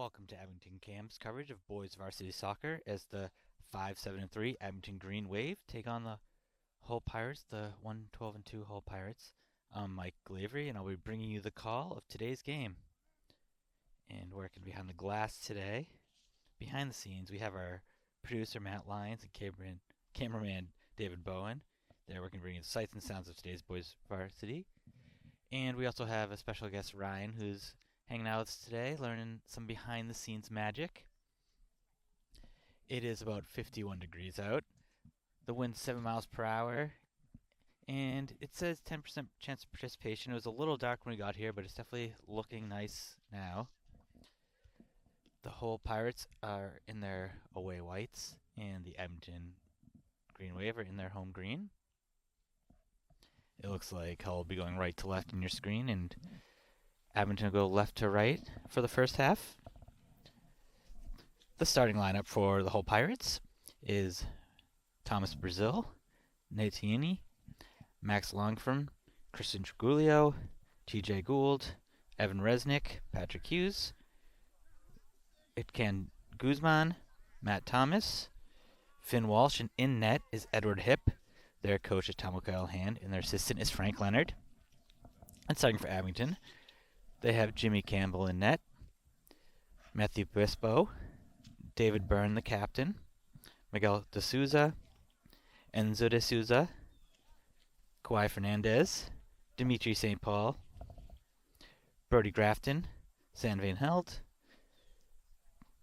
Welcome to Abington Cam's coverage of boys varsity soccer as the 5-7-3 Abington Green Wave take on the Hull Pirates, the 1-12-2 Hull Pirates. I'm Mike Glavery, and I'll be bringing you the call of today's game. And working behind the glass today, behind the scenes, we have our producer Matt Lyons and cameraman David Bowen. They're working to bring you the sights and sounds of today's boys varsity. And we also have a special guest, Ryan, who's hanging out with us today, learning some behind-the-scenes magic. It is about 51 degrees out. The wind's 7 miles per hour, and it says 10% chance of participation. It was a little dark when we got here, but it's definitely looking nice now. The Hull Pirates are in their away whites, and the Abington Green Wave are in their home green. It looks like Hull will be going right to left in your screen, and Abington will go left to right for the first half. The starting lineup for the Hull Pirates is Thomas Brazil, Nate Tierney, Max Longford, Christian Trigulio, TJ Gould, Evan Resnick, Patrick Hughes, Itcan Guzman, Matt Thomas, Finn Walsh, and in net is Edward Hipp. Their coach is Tom O'Callaghan, and their assistant is Frank Leonard. And starting for Abington, they have Jimmy Campbell in net, Matthew Bispo, David Byrne, the captain, Miguel De Souza, Enzo De Souza, Kawhi Fernandez, Dimitri St. Paul, Brody Grafton, San Van Held,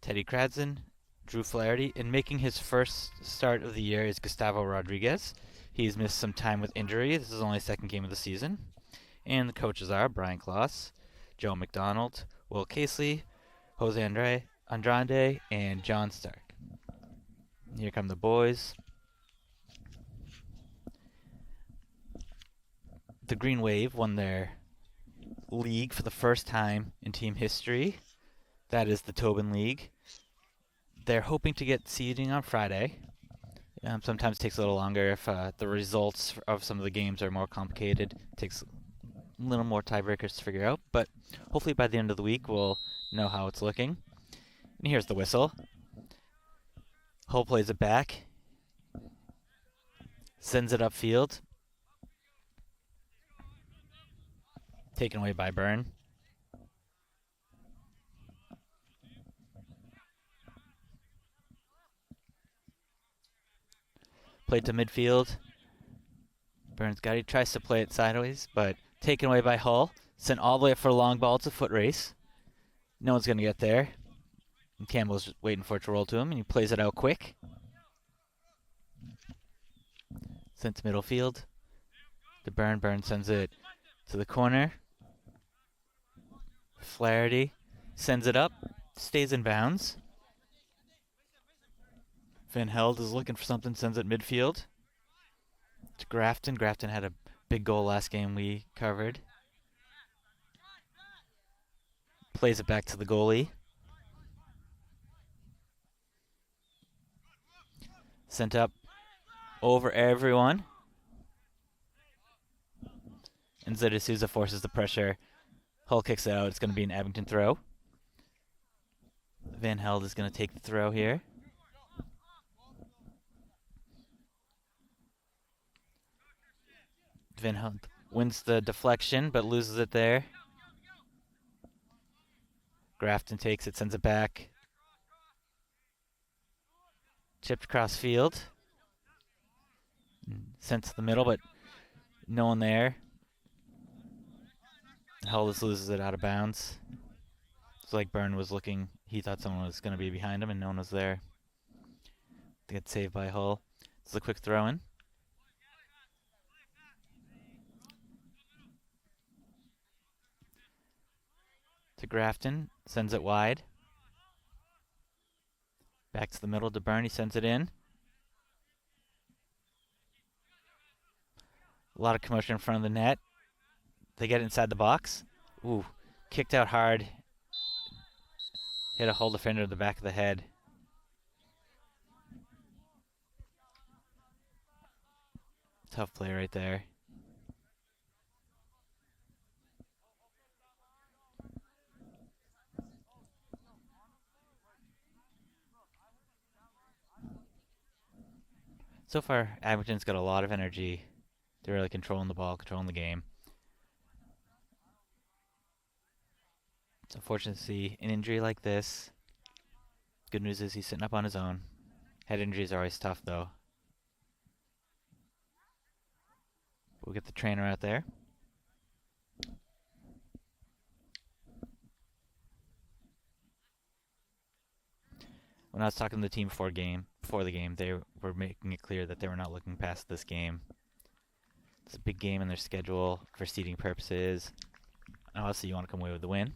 Teddy Kradzin, Drew Flaherty, and making his first start of the year is Gustavo Rodriguez. He's missed some time with injury. This is only his second game of the season. And the coaches are Brian Kloss, Joe McDonald, Will Casely, Jose Andrade, and John Stark. Here come the boys. The Green Wave won their league for the first time in team history. That is the Tobin League. They're hoping to get seeding on Friday. Sometimes it takes a little longer if the results of some of the games are more complicated. It takes a little more tiebreakers to figure out, but hopefully by the end of the week we'll know how it's looking. And here's the whistle. Hull plays it back. Sends it upfield. Taken away by Byrne. Played to midfield. Byrne's got it. Tries to play it sideways, but taken away by Hull. Sent all the way up for a long ball. It's a foot race. No one's going to get there. And Campbell's just waiting for it to roll to him, and he plays it out quick. Sent to middle field. To Byrne. Byrne sends it to the corner. Flaherty sends it up. Stays in bounds. Van Held is looking for something. Sends it midfield. To Grafton. Grafton had a big goal last game we covered. Plays it back to the goalie. Sent up over everyone. And Zeta Souza forces the pressure. Hull kicks it out. It's going to be an Abington throw. Van Held is going to take the throw here. Van Held wins the deflection, but loses it there. Grafton takes it, sends it back. Chipped across field. Sent to the middle, but no one there. Hull just loses it out of bounds. It's like Byrne was looking. He thought someone was going to be behind him, and no one was there. They get saved by Hull. It's a quick throw in. To Grafton. Sends it wide. Back to the middle to Byrne. He sends it in. A lot of commotion in front of the net. They get inside the box. Ooh, kicked out hard. Hit a Hull defender in the back of the head. Tough play right there. So far, Abington's got a lot of energy. They're really controlling the ball, controlling the game. It's unfortunate to see an injury like this. Good news is he's sitting up on his own. Head injuries are always tough, though. We'll get the trainer out there. When I was talking to the team before the game, they were making it clear that they were not looking past this game. It's a big game in their schedule for seeding purposes. Obviously, you want to come away with the win.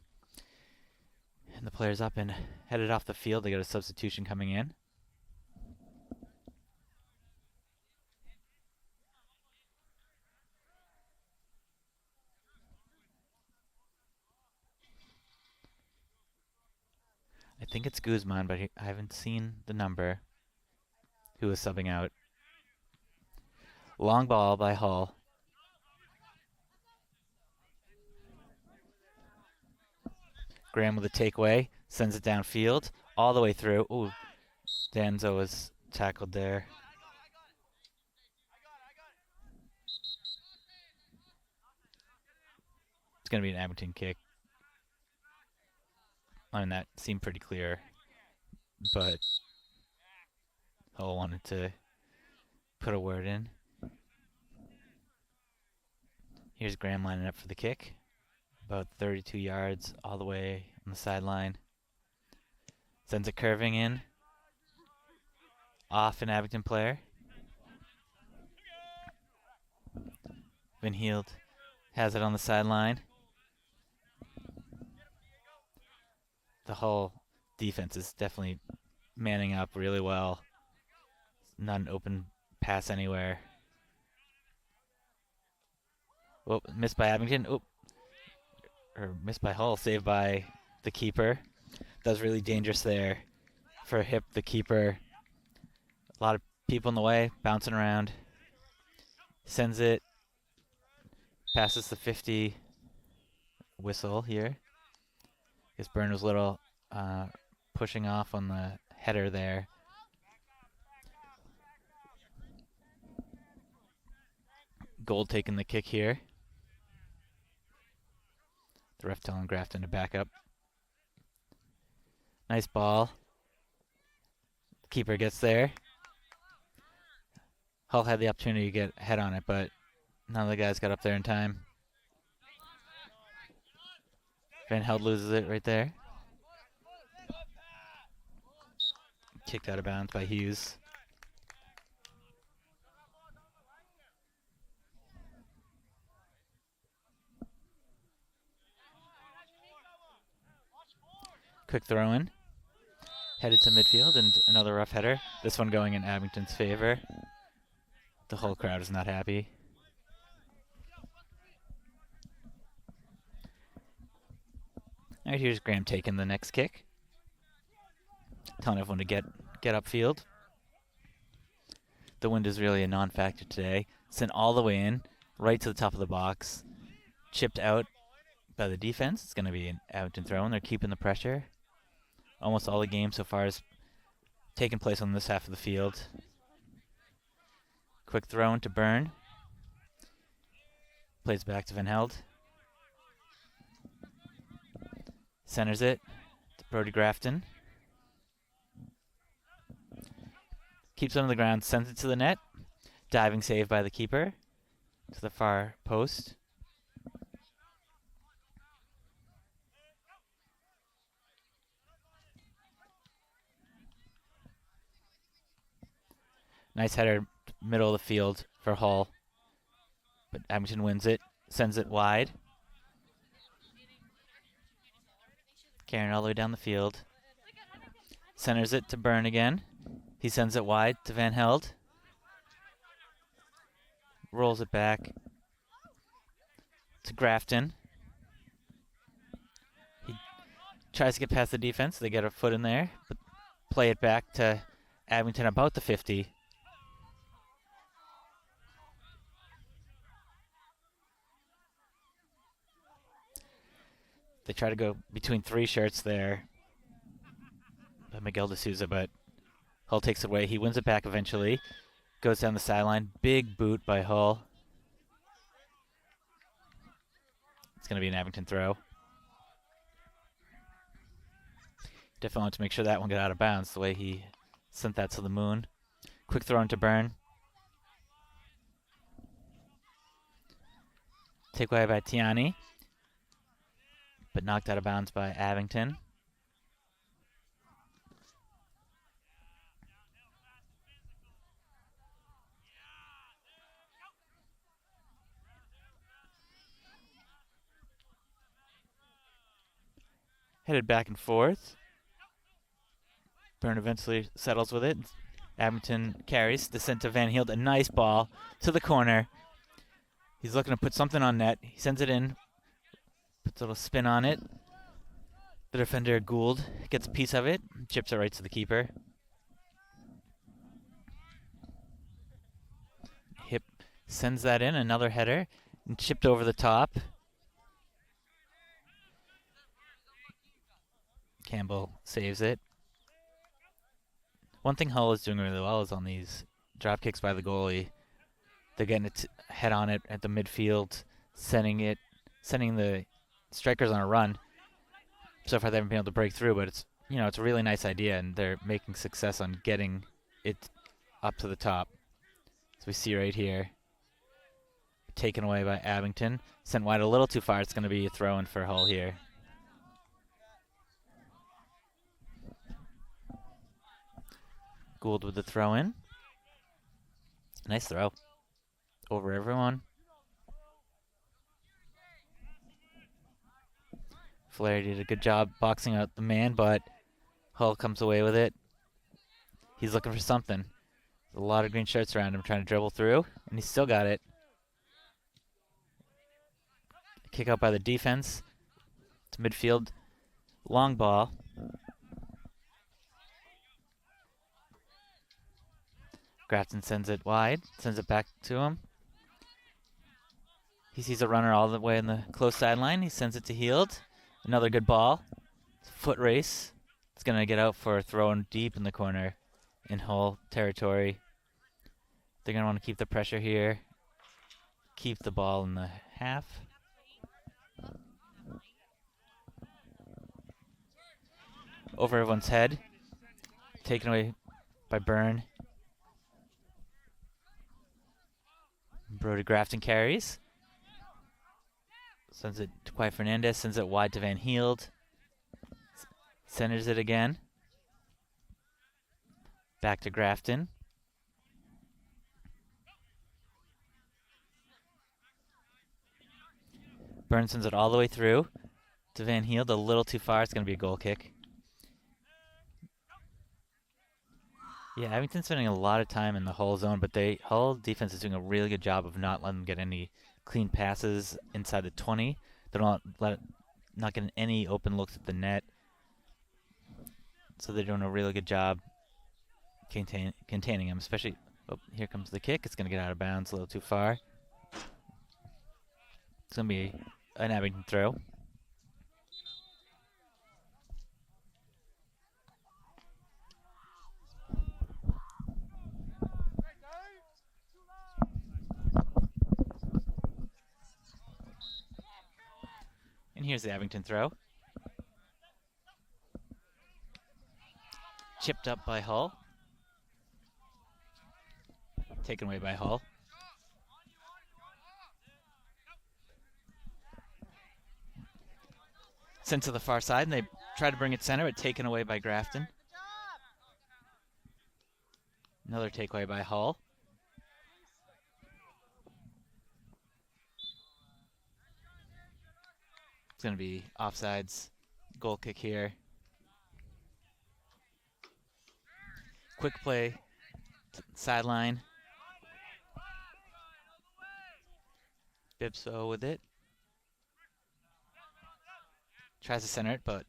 And the players up and headed off the field. They got a substitution coming in. I think it's Guzman, but I haven't seen the number who is subbing out. Long ball by Hull. Graham with a takeaway. Sends it downfield. All the way through. Ooh. Danzo was tackled there. It's going to be an Abington kick. I mean, that seemed pretty clear. But Hull wanted to put a word in. Here's Graham lining up for the kick. About 32 yards all the way on the sideline. Sends it curving in. Off an Abington player. Van Heeld has it on the sideline. The Hull defense is definitely manning up really well. Not an open pass anywhere. Oh, missed by Abington. Oh, or missed by Hull. Saved by the keeper. That was really dangerous there for Hip, the keeper. A lot of people in the way, bouncing around. Sends it. Passes the 50. Whistle here. I guess Byrne was a little pushing off on the header there. Gold taking the kick here. The ref telling Grafton to back up. Nice ball. Keeper gets there. Hull had the opportunity to get a head on it, but none of the guys got up there in time. Van Held loses it right there. Kicked out of bounds by Hughes. Quick throw in. Headed to midfield and another rough header. This one going in Abington's favor. The whole crowd is not happy. Alright, here's Graham taking the next kick. Telling everyone to get upfield. The wind is really a non-factor today. Sent all the way in, right to the top of the box. Chipped out by the defense. It's going to be an Abington throw, and they're keeping the pressure. Almost all the game so far has taken place on this half of the field. Quick throw into Byrne. Plays back to Van Held. Centers it to Brody Grafton. Keeps it on the ground, sends it to the net. Diving save by the keeper to the far post. Nice header, middle of the field for Hull. But Abington wins it, sends it wide. Carrying all the way down the field. Centers it to Byrne again. He sends it wide to Van Held. Rolls it back to Grafton. He tries to get past the defense. They get a foot in there. But play it back to Abington about the 50. They try to go between three shirts there by Miguel D'Souza, but Hull takes it away. He wins it back eventually. Goes down the sideline. Big boot by Hull. It's going to be an Abington throw. Definitely want to make sure that one got out of bounds the way he sent that to the moon. Quick throw into Byrne. Takeaway by Tiani, but knocked out of bounds by Abington. Headed back and forth. Byrne eventually settles with it. Abington carries. Descent to Van Heeld. A nice ball to the corner. He's looking to put something on net. He sends it in. Puts a little spin on it. The defender, Gould, gets a piece of it. Chips it right to the keeper. Hip sends that in. Another header. And chipped over the top. Campbell saves it. One thing Hull is doing really well is on these drop kicks by the goalie. They're getting it head on it at the midfield, sending the strikers on a run. So far they haven't been able to break through, but it's a really nice idea, and they're making success on getting it up to the top. So we see right here, taken away by Abington, sent wide a little too far. It's going to be a throw-in for Hull here. Gould with the throw-in. Nice throw. Over everyone. Flaherty did a good job boxing out the man, but Hull comes away with it. He's looking for something. There's a lot of green shirts around him trying to dribble through, and he's still got it. Kick out by the defense. It's midfield. Long ball. Grafton sends it wide, sends it back to him. He sees a runner all the way in the close sideline. He sends it to Heald. Another good ball. Foot race. It's going to get out for a throw in deep in the corner in Hull territory. They're going to want to keep the pressure here. Keep the ball in the half. Over everyone's head. Taken away by Byrne. Brody Grafton carries. Sends it to Quay Fernandez. Sends it wide to Van Heeld. Centers it again. Back to Grafton. Byrne sends it all the way through to Van Heeld. A little too far. It's going to be a goal kick. Yeah, Abington's spending a lot of time in the Hull zone, but Hull defense is doing a really good job of not letting them get any clean passes inside the 20. They're not getting any open looks at the net. So they're doing a really good job containing them, especially. Oh, here comes the kick. It's going to get out of bounds a little too far. It's going to be an Abington throw. And here's the Abington throw. Chipped up by Hull. Taken away by Hull. Sent to the far side, and they try to bring it center, but taken away by Grafton. Another takeaway by Hull. It's going to be offsides. Goal kick here. Quick play. Sideline. Bibso with it. Tries to center it, but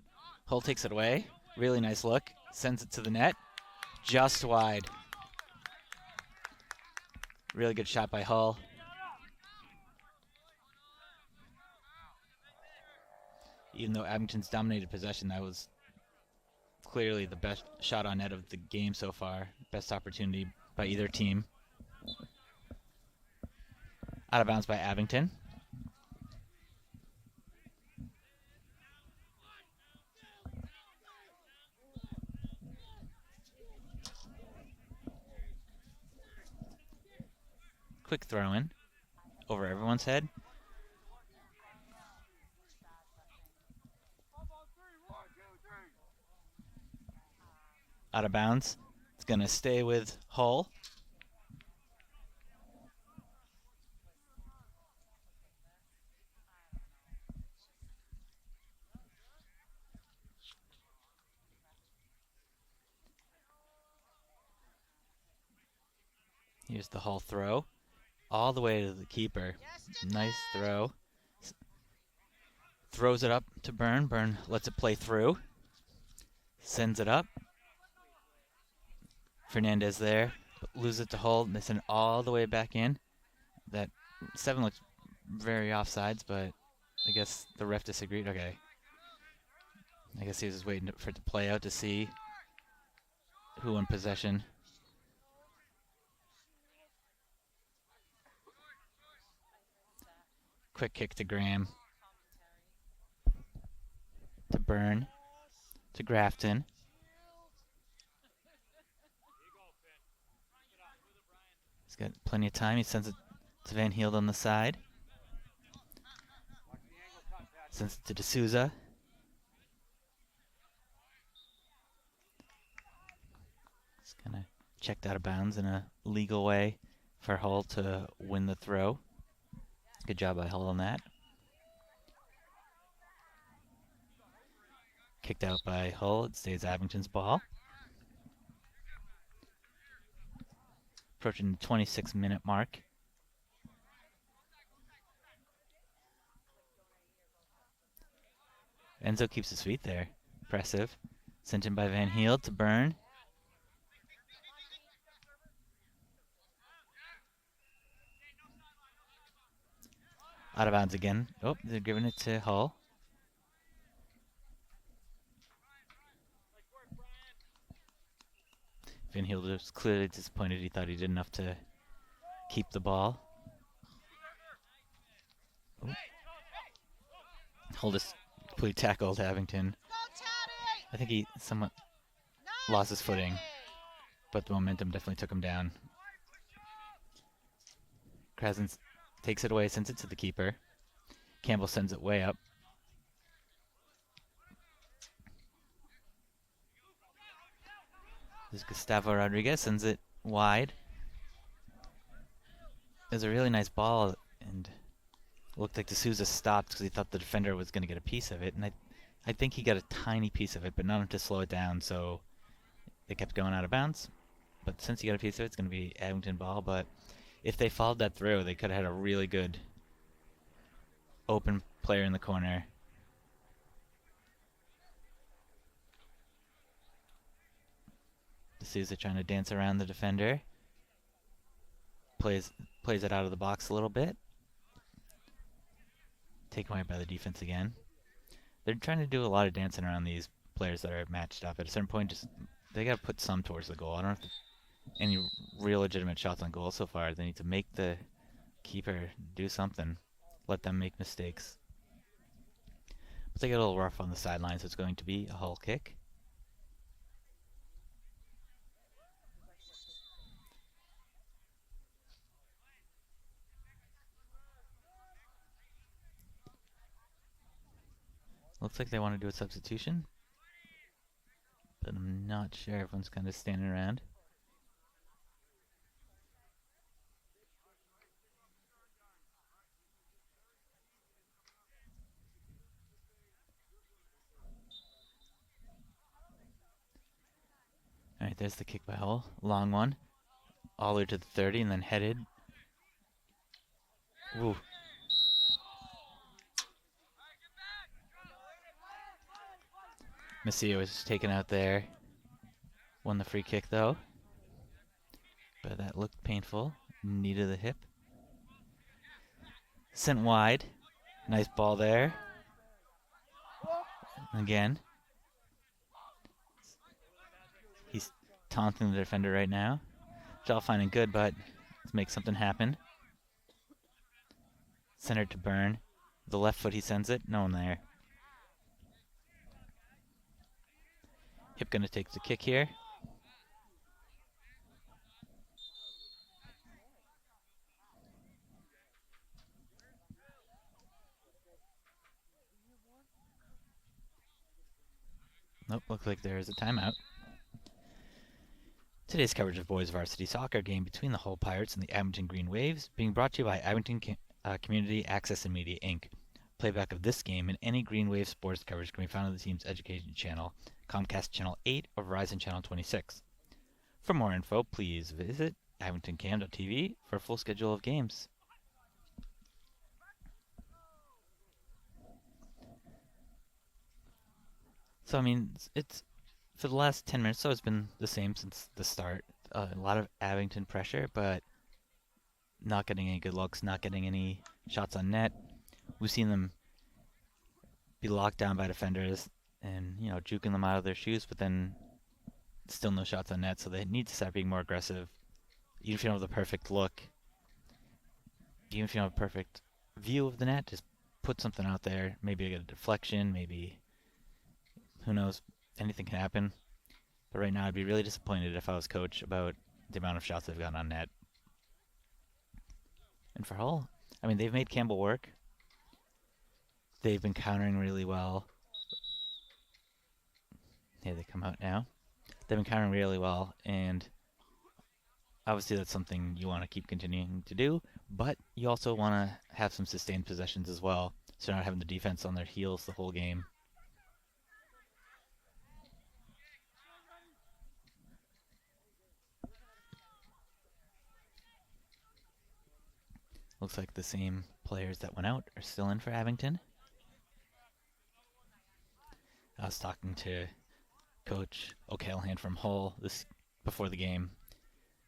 Hull takes it away. Really nice look. Sends it to the net. Just wide. Really good shot by Hull. Even though Abington's dominated possession, that was clearly the best shot on net of the game so far. Best opportunity by either team. Out of bounds by Abington. Quick throw in over everyone's head. Out of bounds. It's going to stay with Hull. Here's the Hull throw. All the way to the keeper. Nice throw. Throws it up to Byrne. Byrne lets it play through. Sends it up. Fernandez there. Loses it to Hull. They send it all the way back in. That 7 looks very offsides, but I guess the ref disagreed. Okay. I guess he was just waiting for it to play out to see who won possession. Quick kick to Graham. To Byrne. To Grafton. He's got plenty of time. He sends it to Van Heeld on the side. Sends it to D'Souza. It's kind of checked out of bounds in a legal way for Hull to win the throw. Good job by Hull on that. Kicked out by Hull. It stays Abington's ball. Approaching the 26-minute mark. Enzo keeps his feet there. Impressive. Sent in by Van Heeld to Byrne. Out of bounds again. Oh, they're giving it to Hull. Van Heeld was clearly disappointed. He thought he did enough to keep the ball. Oh. Hull just completely tackled Abington. I think he somewhat lost his footing, but the momentum definitely took him down. Krasens takes it away, sends it to the keeper. Campbell sends it way up. This is Gustavo Rodriguez, sends it wide. It was a really nice ball, and it looked like D'Souza stopped because he thought the defender was going to get a piece of it. And I think he got a tiny piece of it, but not enough to slow it down, so they kept going out of bounds. But since he got a piece of it, it's going to be Abington ball. But if they followed that through, they could have had a really good open player in the corner. D'Souza trying to dance around the defender. Plays it out of the box a little bit. Taken away by the defense again. They're trying to do a lot of dancing around these players that are matched up. At a certain point, just they got to put some towards the goal. I don't have any real legitimate shots on goal so far. They need to make the keeper do something. Let them make mistakes. But they get a little rough on the sideline, so it's going to be a Hull kick. Looks like they want to do a substitution, but I'm not sure. Everyone's kind of standing around. Alright, there's the kick by Hull. Long one. All the way to the 30 and then headed. Ooh. Messia was taken out there. Won the free kick though. But that looked painful. Knee to the hip. Sent wide. Nice ball there. Again. He's taunting the defender right now. Which all fine and good, but Let's make something happen. Center it to Byrne. The left foot he sends it. No one there. Hip gonna take the kick here. Nope, looks like there is a timeout. Today's coverage of boys varsity soccer game between the Hull Pirates and the Abington Green Waves being brought to you by Abington Community Access and Media Inc. Playback of this game and any Green Wave sports coverage can be found on the team's education channel, Comcast Channel 8 or Verizon Channel 26. For more info, please visit abingtoncam.tv for a full schedule of games. So, I mean, it's for the last 10 minutes, so it's been the same since the start. A lot of Abington pressure, but not getting any good looks, not getting any shots on net. We've seen them be locked down by defenders and, juking them out of their shoes, but then still no shots on net, so they need to start being more aggressive. Even if you don't have the perfect look, even if you don't have a perfect view of the net, just put something out there. Maybe get a deflection, maybe, who knows, anything can happen. But right now I'd be really disappointed if I was coach about the amount of shots they've gotten on net. And for Hull, I mean, they've made Campbell work. They've been countering really well. Here they come out now. They've been countering really well, and obviously that's something you want to keep continuing to do, but you also want to have some sustained possessions as well, so you're not having the defense on their heels the whole game. Looks like the same players that went out are still in for Abington. I was talking to Coach O'Callahan from Hull before the game.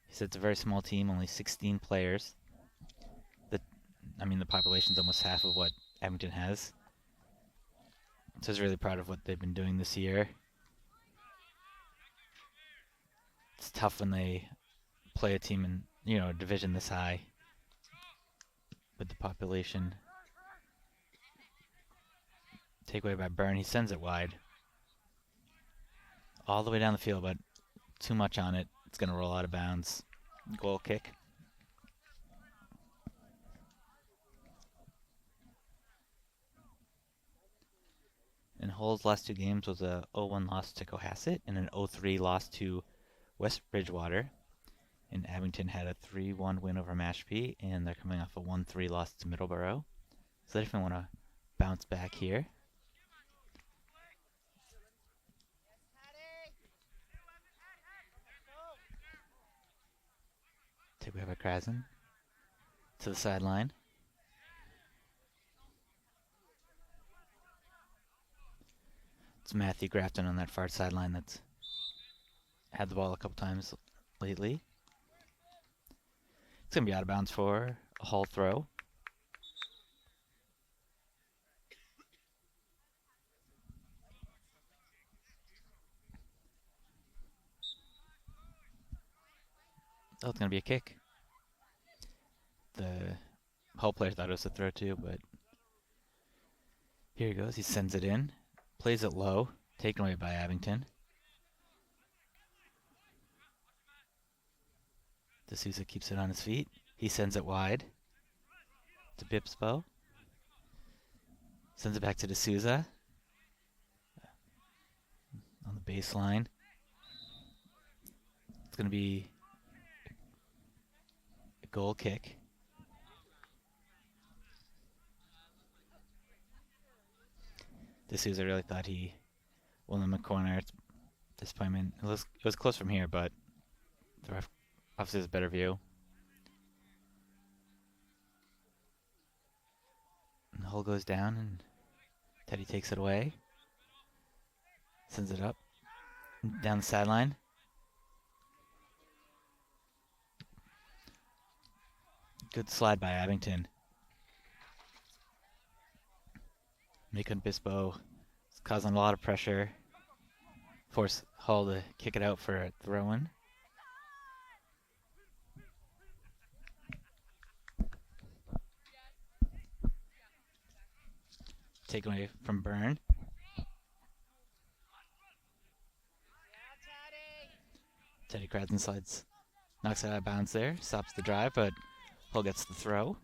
He said it's a very small team, only 16 players. The population's almost half of what Abington has. So he's really proud of what they've been doing this year. It's tough when they play a team in, a division this high with the population. Takeaway by Byrne. He sends it wide. All the way down the field, but too much on it. It's going to roll out of bounds. Goal kick. And Hull's last two games was a 0-1 loss to Cohasset and an 0-3 loss to West Bridgewater. And Abington had a 3-1 win over Mashpee, and they're coming off a 1-3 loss to Middleborough. So they definitely want to bounce back here. Takeaway by Krasen to the sideline. It's Matthew Grafton on that far sideline that's had the ball a couple times lately. It's going to be out of bounds for a Hull throw. Oh, it's going to be a kick. The Hull player thought it was a throw too, but here he goes. He sends it in. Plays it low. Taken away by Abington. D'Souza keeps it on his feet. He sends it wide to Bipspo. Sends it back to D'Souza. On the baseline. It's going to be a goal kick. D'Souza really thought he won him a corner. It's disappointment. It was close from here, but the ref obviously has a better view. And the Hull goes down, and Teddy takes it away. Sends it up. Down the sideline. Good slide by Abington. Macon Bispo is causing a lot of pressure. Force Hull to kick it out for a throw-in. Taken away from Byrne. Teddy Kratzen slides, knocks it out of bounds there, stops the drive, but Hull gets the throw.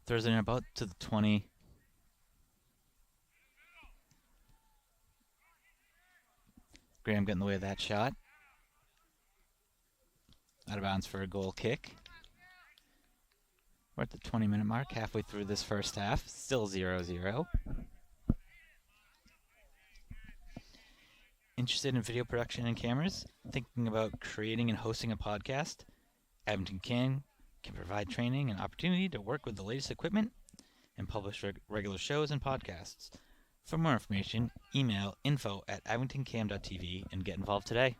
Throws it in about to the 20. Graham getting in the way of that shot. Out of bounds for a goal kick. We're at the 20-minute mark, halfway through this first half. Still 0-0. Interested in video production and cameras? Thinking about creating and hosting a podcast? Abington can provide training and opportunity to work with the latest equipment and publish regular shows and podcasts. For more information, email info@abingtoncam.tv and get involved today.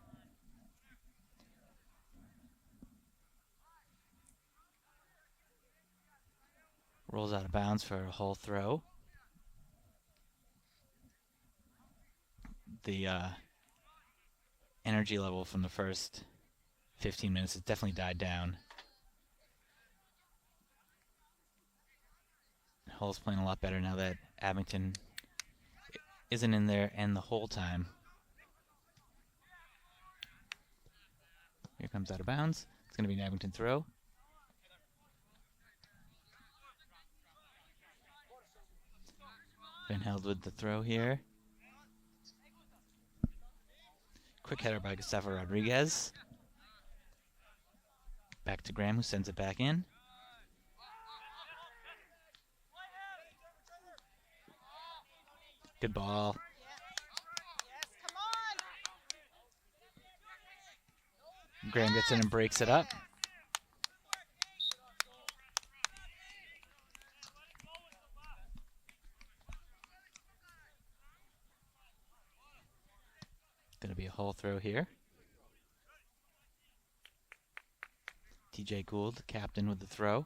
Rolls out of bounds for a Hull throw. The energy level from the first 15 minutes has definitely died down. Hull's playing a lot better now that Abington isn't in there and the whole time. Here comes out of bounds. It's going to be an Abington throw. Been held with the throw here. Quick header by Gustavo Rodriguez. Back to Graham, who sends it back in. Good ball. Graham gets in and breaks it up. Going to be a Hull throw here. TJ Gould, captain, with the throw.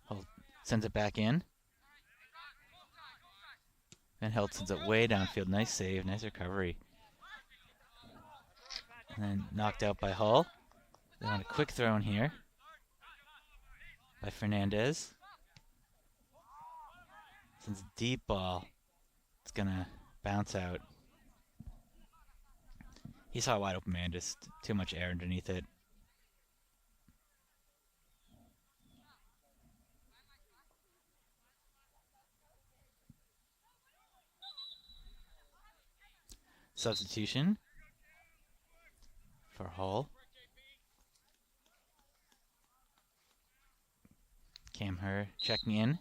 Hull sends it back in. Van Helt sends it way downfield. Nice save, nice recovery. And then knocked out by Hull. They want a quick throw in here by Fernandez. Sends a deep ball. It's going to bounce out. He saw a wide open man, just too much air underneath it. Substitution for Hull. Cam Herr checking in.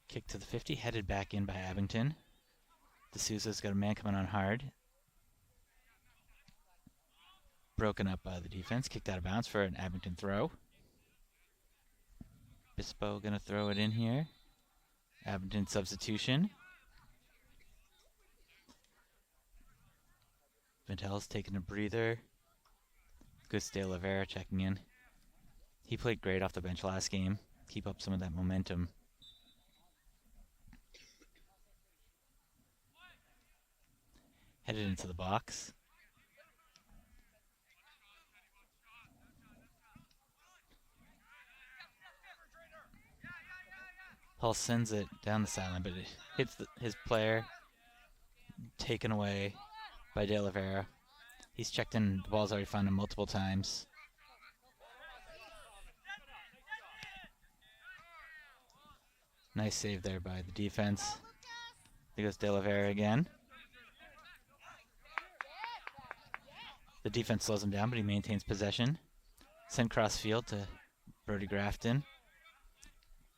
Kick to the 50, headed back in by Abington. D'Souza's got a man coming on hard. Broken up by the defense, kicked out of bounds for an Abington throw. Bispo gonna throw it in here. Abington substitution. Ventel's taking a breather. Gus de Oliveira checking in. He played great off the bench last game. Keep up some of that momentum. Headed into the box. Hull sends it down the sideline, but it hits his player. Taken away by De Oliveira. He's checked in. The ball's already found him multiple times. Nice save there by the defense. There goes De Oliveira again. The defense slows him down, but he maintains possession. Send cross field to Brody Grafton.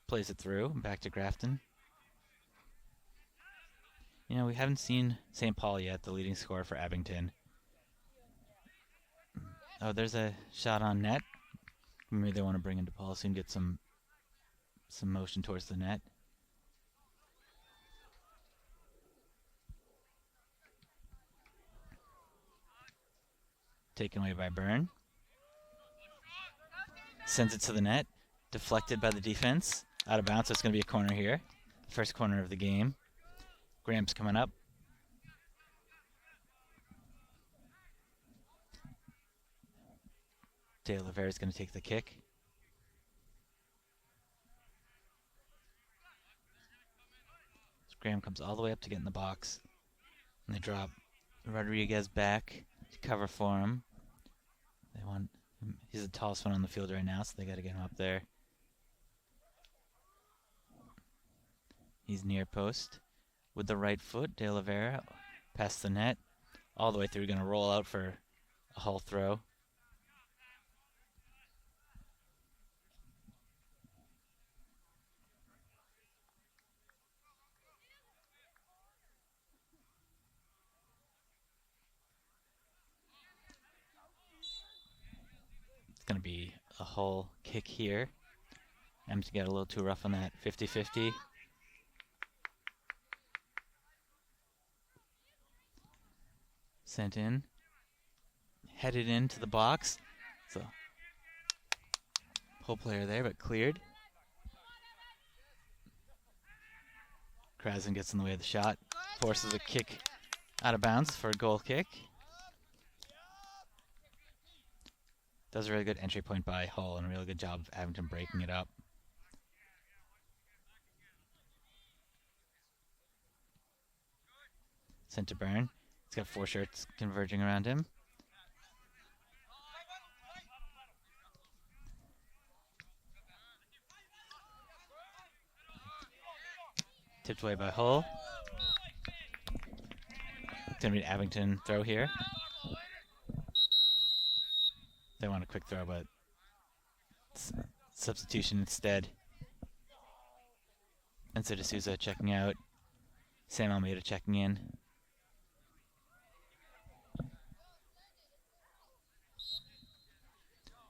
Plays it through, back to Grafton. You know, we haven't seen St. Paul yet, the leading scorer for Abington. Oh, there's a shot on net. Maybe they want to bring in DePaul soon, get some motion towards the net. Taken away by Byrne. Sends it to the net. Deflected by the defense. Out of bounds, so it's going to be a corner here. first corner of the game. Graham's coming up. De Oliveira's going to take the kick. So Graham comes all the way up to get in the box. And they drop Rodriguez back to cover for him. He's the tallest one on the field right now, so they got to get him up there. He's near post with the right foot. De Oliveira past the net, all the way through. Going to roll out for a Hull throw. It's going to be a Hull kick here. M's got a little too rough on that 50-50. Sent in. Headed into the box. So, Hull player there, but cleared. Krasen gets in the way of the shot. Forces a kick out of bounds for a goal kick. Does a really good entry point by Hull and a really good job of Abington breaking it up. Sent to Byrne. He's got 4 shirts converging around him. Tipped away by Hull. It's going to be an Abington throw here. They want a quick throw, but substitution instead. Enzo D'Souza checking out. Sam Almeida checking in.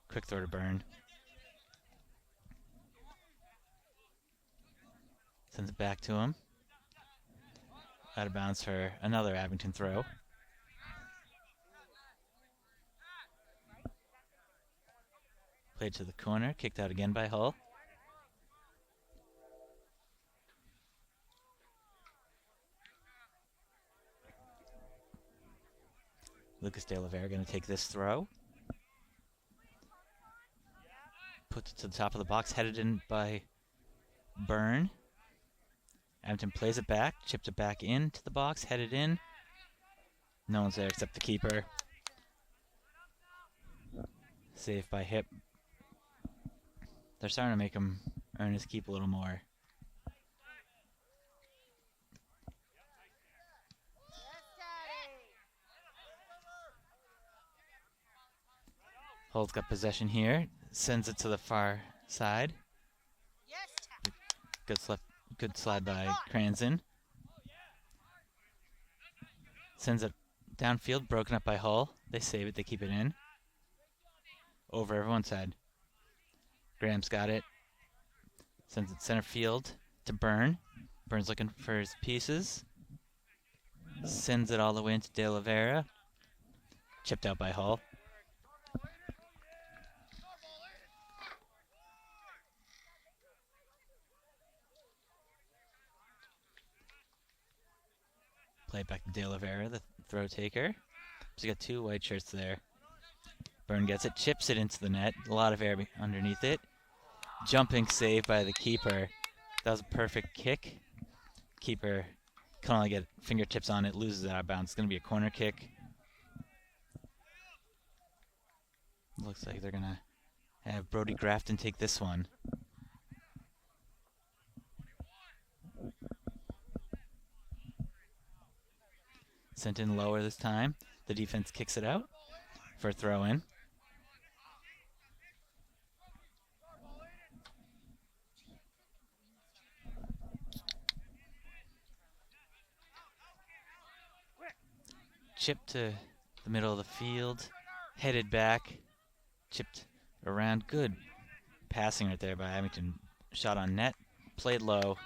Quick throw to Byrne. Sends it back to him. Out of bounds for another Abington throw. Played to the corner, kicked out again by Hull. Lucas De Oliveira going to take this throw. Puts it to the top of the box, headed in by Byrne. Abington plays it back, chipped it back into the box, headed in. No one's there except the keeper. Saved by Hip. They're starting to make him earn his keep a little more. Hull's got possession here. Sends it to the far side. Good slide by Cranson. Sends it downfield, broken up by Hull. They save it, they keep it in. Over everyone's head. Graham's got it. Sends it center field to Byrne. Byrne's looking for his pieces. Sends it all the way into De Oliveira. Chipped out by Hull. Play it back to De Oliveira, the throw taker. So you got 2 white shirts there. Byrne gets it, chips it into the net. A lot of air underneath it. Jumping save by the keeper. That was a perfect kick. Keeper can only get fingertips on it, loses it out of bounds. It's going to be a corner kick. Looks like they're going to have Brody Grafton take this one. Sent in lower this time. The defense kicks it out for a throw-in. Chip to the middle of the field. Headed back. Chipped around. Good passing right there by Abington. Shot on net. Played low.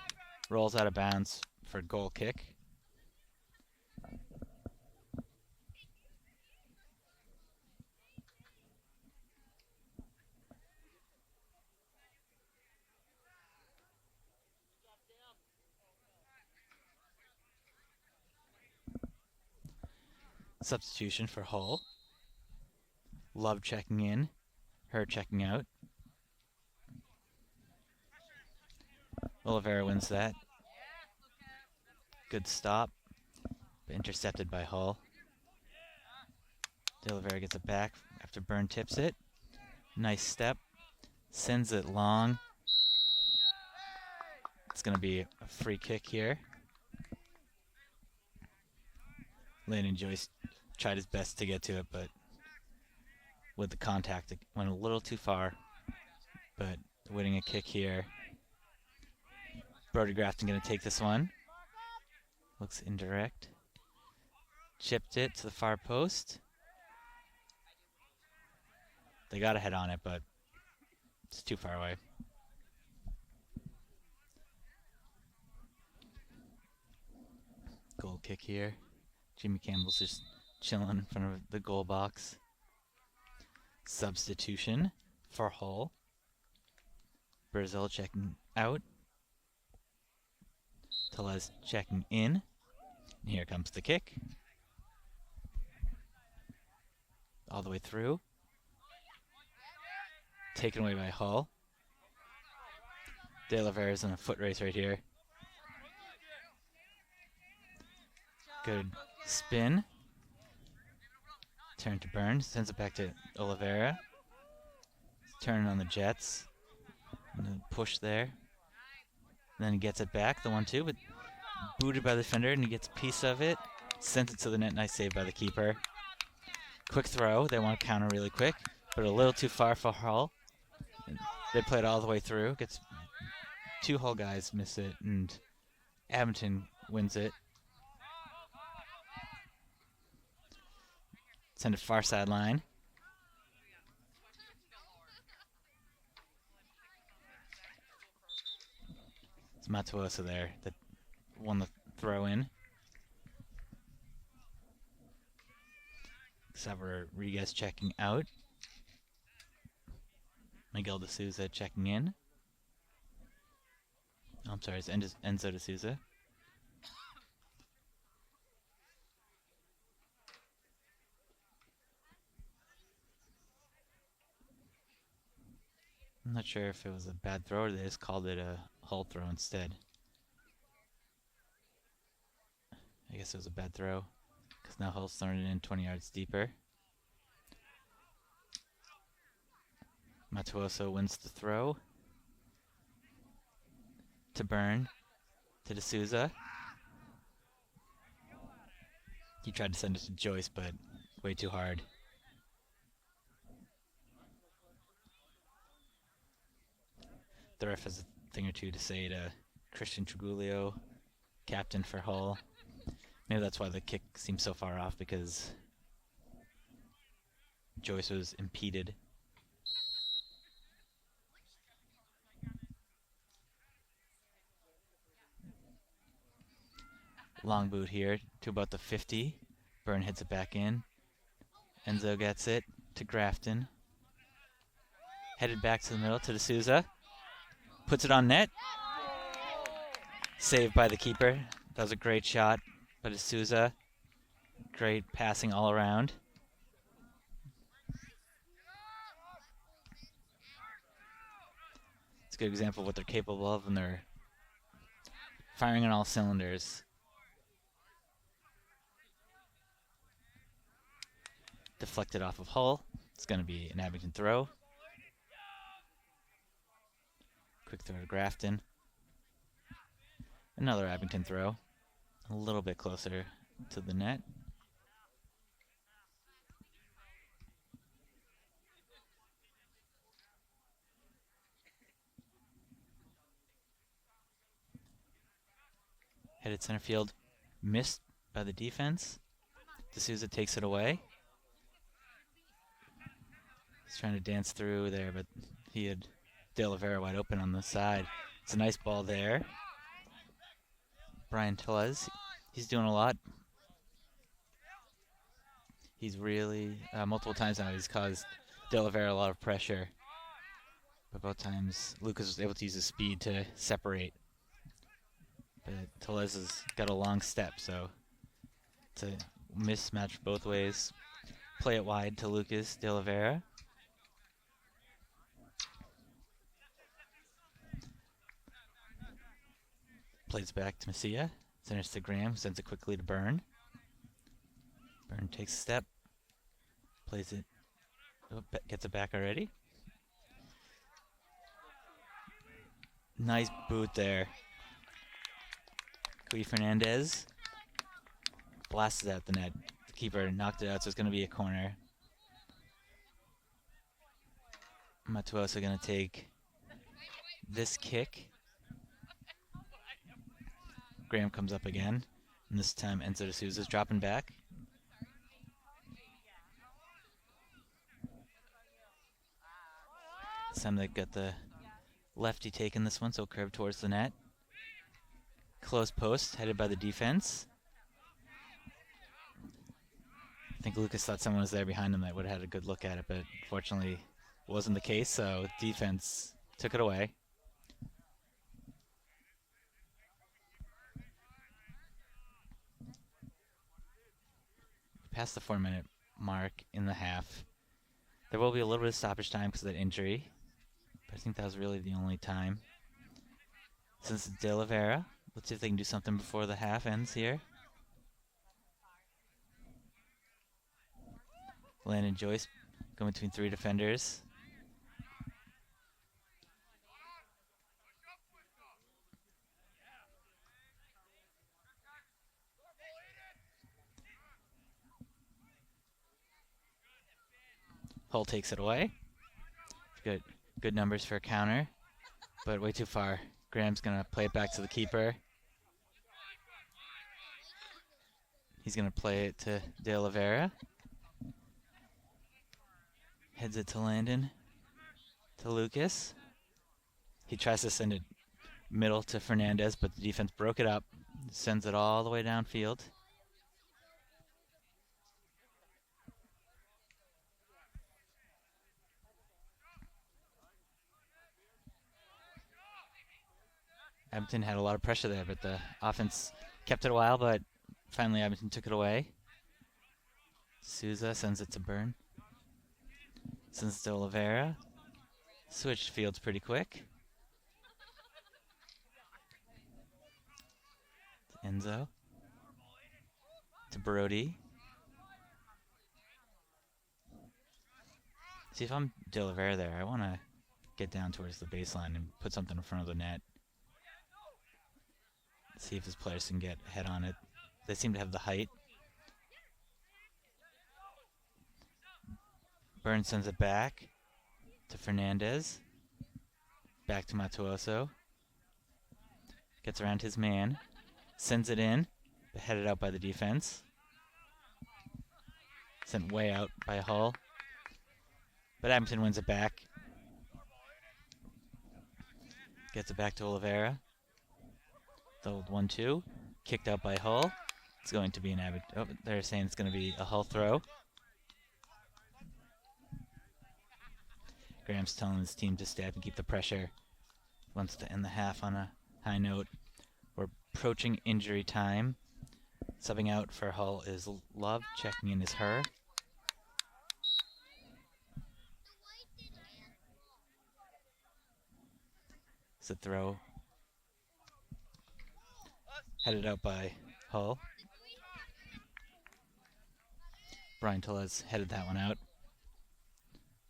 Rolls out of bounds for a goal kick. Substitution for Hull. Love checking in. Her checking out. Oliveira wins that. Good stop. But intercepted by Hull. De Oliveira gets it back after Byrne tips it. Nice step. Sends it long. It's going to be a free kick here. Landon Joyce tried his best to get to it, but with the contact, it went a little too far. But winning a kick here. Brody Grafton going to take this one. Looks indirect. Chipped it to the far post. They got a head on it, but it's too far away. Goal kick here. Jimmy Campbell's just chilling in front of the goal box. Substitution for Hull. Brazil checking out. Tellez checking in. And here comes the kick. All the way through. Taken away by Hull. De Oliveira's in a foot race right here. Good spin. Turn to Byrne. Sends it back to Oliveira. Turning on the Jets. And push there. And then he gets it back. The 1-2, but booted by the defender, and he gets a piece of it. Sends it to the net. Nice save by the keeper. Quick throw. They want to counter really quick, but a little too far for Hull. And they play it all the way through. Gets two Hull guys miss it, and Abington wins it. Send it far sideline. It's Matuosa there that won the throw in. Xavier Rodriguez checking out. Miguel de Souza checking in. Oh, I'm sorry, it's Enzo de Souza. I'm not sure if it was a bad throw or they just called it a Hull throw instead. I guess it was a bad throw because now Hull's throwing it in 20 yards deeper. Matuoso wins the throw. To Byrne. To D'Souza. He tried to send it to Joyce, but way too hard. The ref has a thing or two to say to Christian Trigulio, captain for Hull. Maybe that's why the kick seems so far off, because Joyce was impeded. Long boot here to about the 50. Byrne hits it back in. Enzo gets it to Grafton. Headed back to the middle to D'Souza. Puts it on net. Saved by the keeper. That was a great shot by D'Souza. Great passing all around. It's a good example of what they're capable of when they're firing on all cylinders. Deflected off of Hull. It's going to be an Abington throw. Quick throw to Grafton. Another Abington throw. A little bit closer to the net. Headed center field. Missed by the defense. D'Souza takes it away. He's trying to dance through there, but he had De Oliveira wide open on the side. It's a nice ball there. Brian Tellez, he's doing a lot. He's really, multiple times now, he's caused De Oliveira a lot of pressure. But both times, Lucas was able to use his speed to separate. But Tellez has got a long step, so it's a mismatch both ways. Play it wide to Lucas De Oliveira. Plays back to Messia. Centers to Graham. Sends it quickly to Byrne. Byrne takes a step. Plays it. Oh, gets it back already. Nice boot there. Cody Fernandez blasted out the net. The keeper knocked it out, so it's going to be a corner. Matuoso going to take this kick. Graham comes up again, and this time Enzo de Souza's dropping back. This time they got the lefty taking this one, so curve towards the net. Close post, headed by the defense. I think Lucas thought someone was there behind him that would have had a good look at it, but fortunately wasn't the case, so defense took it away. Past the 4-minute mark in the half. There will be a little bit of stoppage time because of that injury, but I think that was really the only time. Since it's De Oliveira, let's see if they can do something before the half ends here. Landon Joyce going between 3 defenders. Hull takes it away. Good numbers for a counter, but way too far. Graham's going to play it back to the keeper. He's going to play it to De Oliveira. Heads it to Landon. To Lucas. He tries to send it middle to Fernandez, but the defense broke it up. Sends it all the way downfield. Abington had a lot of pressure there, but the offense kept it a while, but finally Abington took it away. Souza sends it to Byrne. Sends it to Oliveira. Switched fields pretty quick. To Enzo. To Brody. See, if I'm De Oliveira there, I want to get down towards the baseline and put something in front of the net. See if his players can get head on it. They seem to have the height. Byrne sends it back to Fernandez. Back to Matuoso. Gets around his man. Sends it in. But headed out by the defense. Sent way out by Hull. But Abington wins it back. Gets it back to Oliveira. The old 1-2. Kicked out by Hull. It's going to be an Abington. Oh, they're saying it's going to be a Hull throw. Graham's telling his team to stay up and keep the pressure. Wants to end the half on a high note. We're approaching injury time. Subbing out for Hull is Love. Checking in is Her. It's a throw. Headed out by Hull. Brian Tellez headed that one out.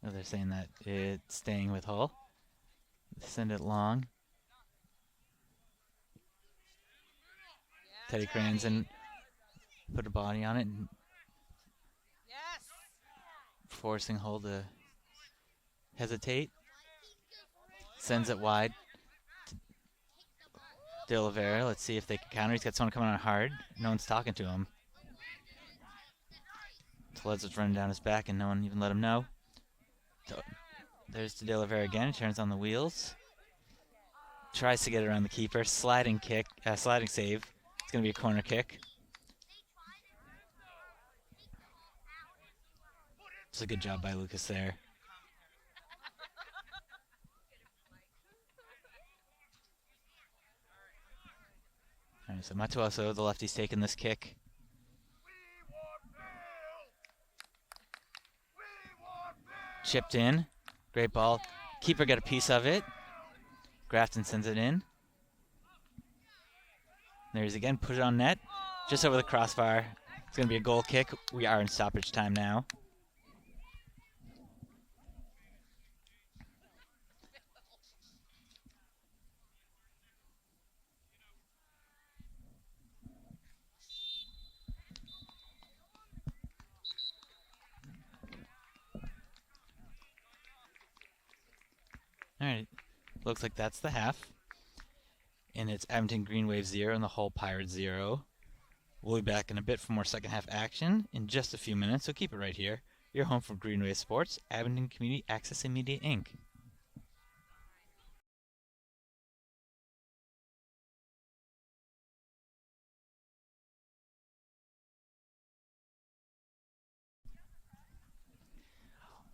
Oh, they're saying that it's staying with Hull. Send it long. Teddy Cranson put a body on it and forcing Hull to hesitate. Sends it wide to De Oliveira. Let's see if they can counter. He's got someone coming on hard. No one's talking to him. Tellez was running down his back and no one even let him know. There's to De Oliveira again. Turns on the wheels. Tries to get around the keeper. Sliding kick. Sliding save. It's going to be a corner kick. It's a good job by Lucas there. All right, so Matuoso, the lefty's taking this kick. Chipped in. Great ball. Keeper got a piece of it. Grafton sends it in. There's again. Put it on net. Just over the crossbar. It's going to be a goal kick. We are in stoppage time now. All right. Looks like that's the half. And it's Abington Green Wave 0 and the Hull Pirates 0. We'll be back in a bit for more second half action in just a few minutes, so keep it right here. Your home for Green Wave Sports, Abington Community Access and Media, Inc.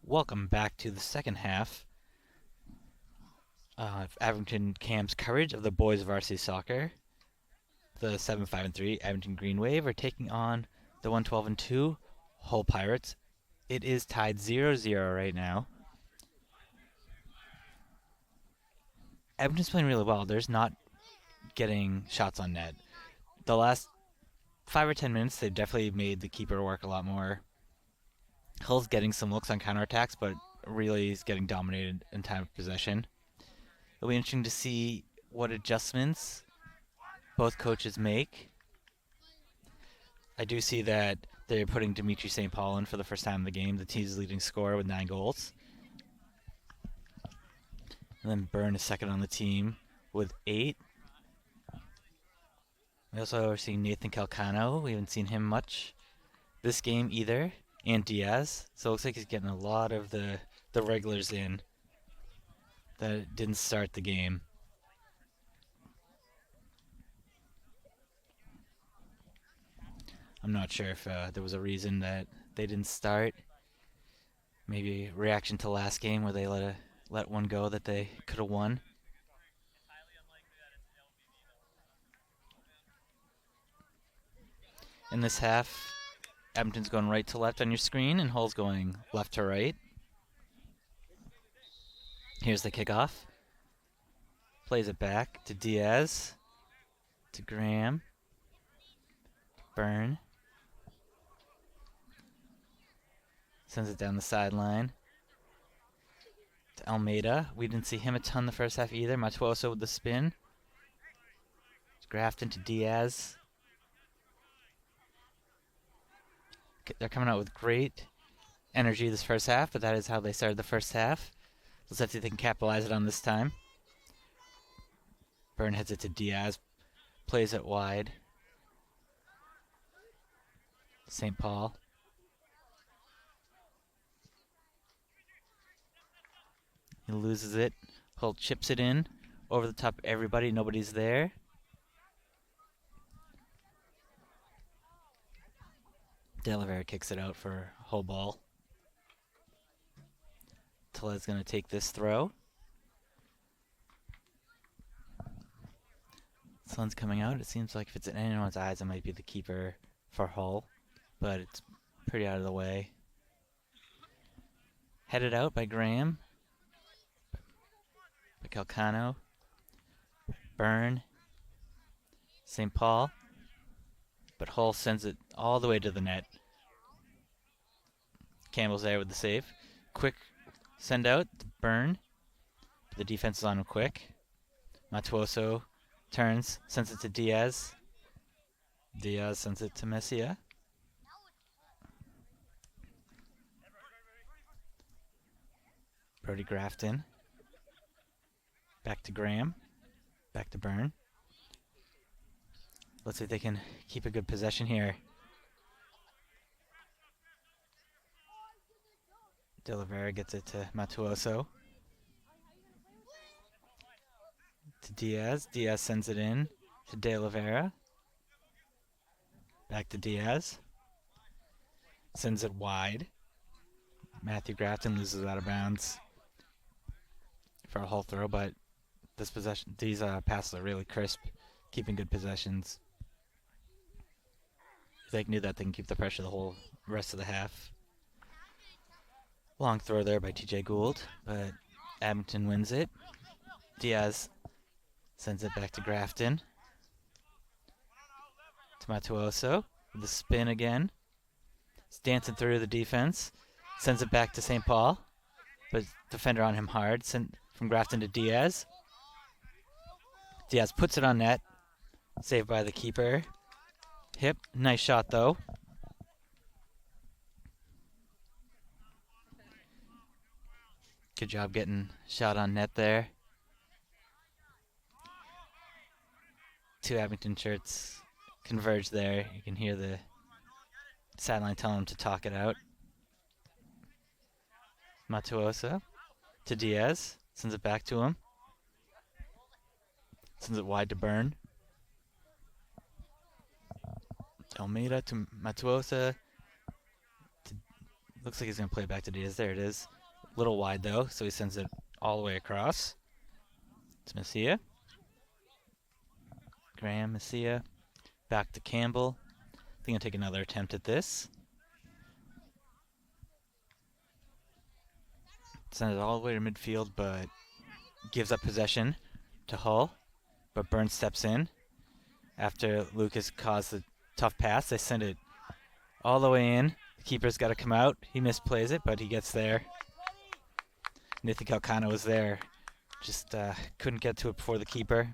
Welcome back to the second half of Abington Cam's coverage of the boys varsity soccer. The 7-5-3 Abington Green Wave are taking on the 1-12-2 Hull Pirates. It is tied 0-0 right now. Abington's playing really well. There's not getting shots on net. The last 5 or 10 minutes, they've definitely made the keeper work a lot more. Hull's getting some looks on counterattacks, but really is getting dominated in time of possession. It'll be interesting to see what adjustments both coaches make. I do see that they're putting Dimitri St. Paul in for the first time in the game, the team's leading scorer with 9 goals. And then Byrne is second on the team with 8. We also are seeing Nathan Calcano. We haven't seen him much this game either. And Diaz. So it looks like he's getting a lot of the regulars in that didn't start the game. I'm not sure if there was a reason that they didn't start. Maybe reaction to last game where they let one go that they could have won. In this half, Abington's going right to left on your screen, and Hull's going left to right. Here's the kickoff. Plays it back to Diaz, to Graham, Byrne. Sends it down the sideline to Almeida. We didn't see him a ton the first half either. Matuoso with the spin. Grafton to Diaz. They're coming out with great energy this first half, but that is how they started the first half. Let's see if they can capitalize it on this time. Byrne heads it to Diaz. Plays it wide. St. Paul. He loses it. Hull chips it in. Over the top of everybody. Nobody's there. De Oliveira kicks it out for Hull ball. Tellez's going to take this throw. Sun's coming out. It seems like if it's in anyone's eyes, it might be the keeper for Hull. But it's pretty out of the way. Headed out by Graham. By Calcano. Byrne. St. Paul. But Hull sends it all the way to the net. Campbell's there with the save. Quick send out to Byrne. The defense is on him quick. Matuoso turns, sends it to Diaz. Diaz sends it to Messia. Brody Grafton. Back to Graham. Back to Byrne. Let's see if they can keep a good possession here. De Oliveira gets it to Matuoso. To Diaz. Diaz sends it in to De Oliveira. Back to Diaz. Sends it wide. Matthew Grafton loses out of bounds for a Hull throw, but these passes are really crisp, keeping good possessions. They knew that they can keep the pressure the whole rest of the half. Long throw there by TJ Gould, but Abington wins it. Diaz sends it back to Grafton. To Matuoso with the spin again. He's dancing through the defense. Sends it back to St. Paul, but defender on him hard. Sent from Grafton to Diaz. Diaz puts it on net. Saved by the keeper. Hip. Nice shot though. Good job getting shot on net there. Two Abington shirts converge there. You can hear the sideline telling him to talk it out. Matuosa to Diaz. Sends it back to him. Sends it wide to Byrne. Almeida to Matuosa. Looks like he's going to play it back to Diaz. There it is. A little wide though, so he sends it all the way across. To Messia. Graham, Messia. Back to Campbell. I think I'll take another attempt at this. Send it all the way to midfield, but gives up possession to Hull. But Burns steps in. After Lucas caused the tough pass, they send it all the way in. The keeper's got to come out. He misplays it, but he gets there. Nathan Calcano was there. Just couldn't get to it before the keeper.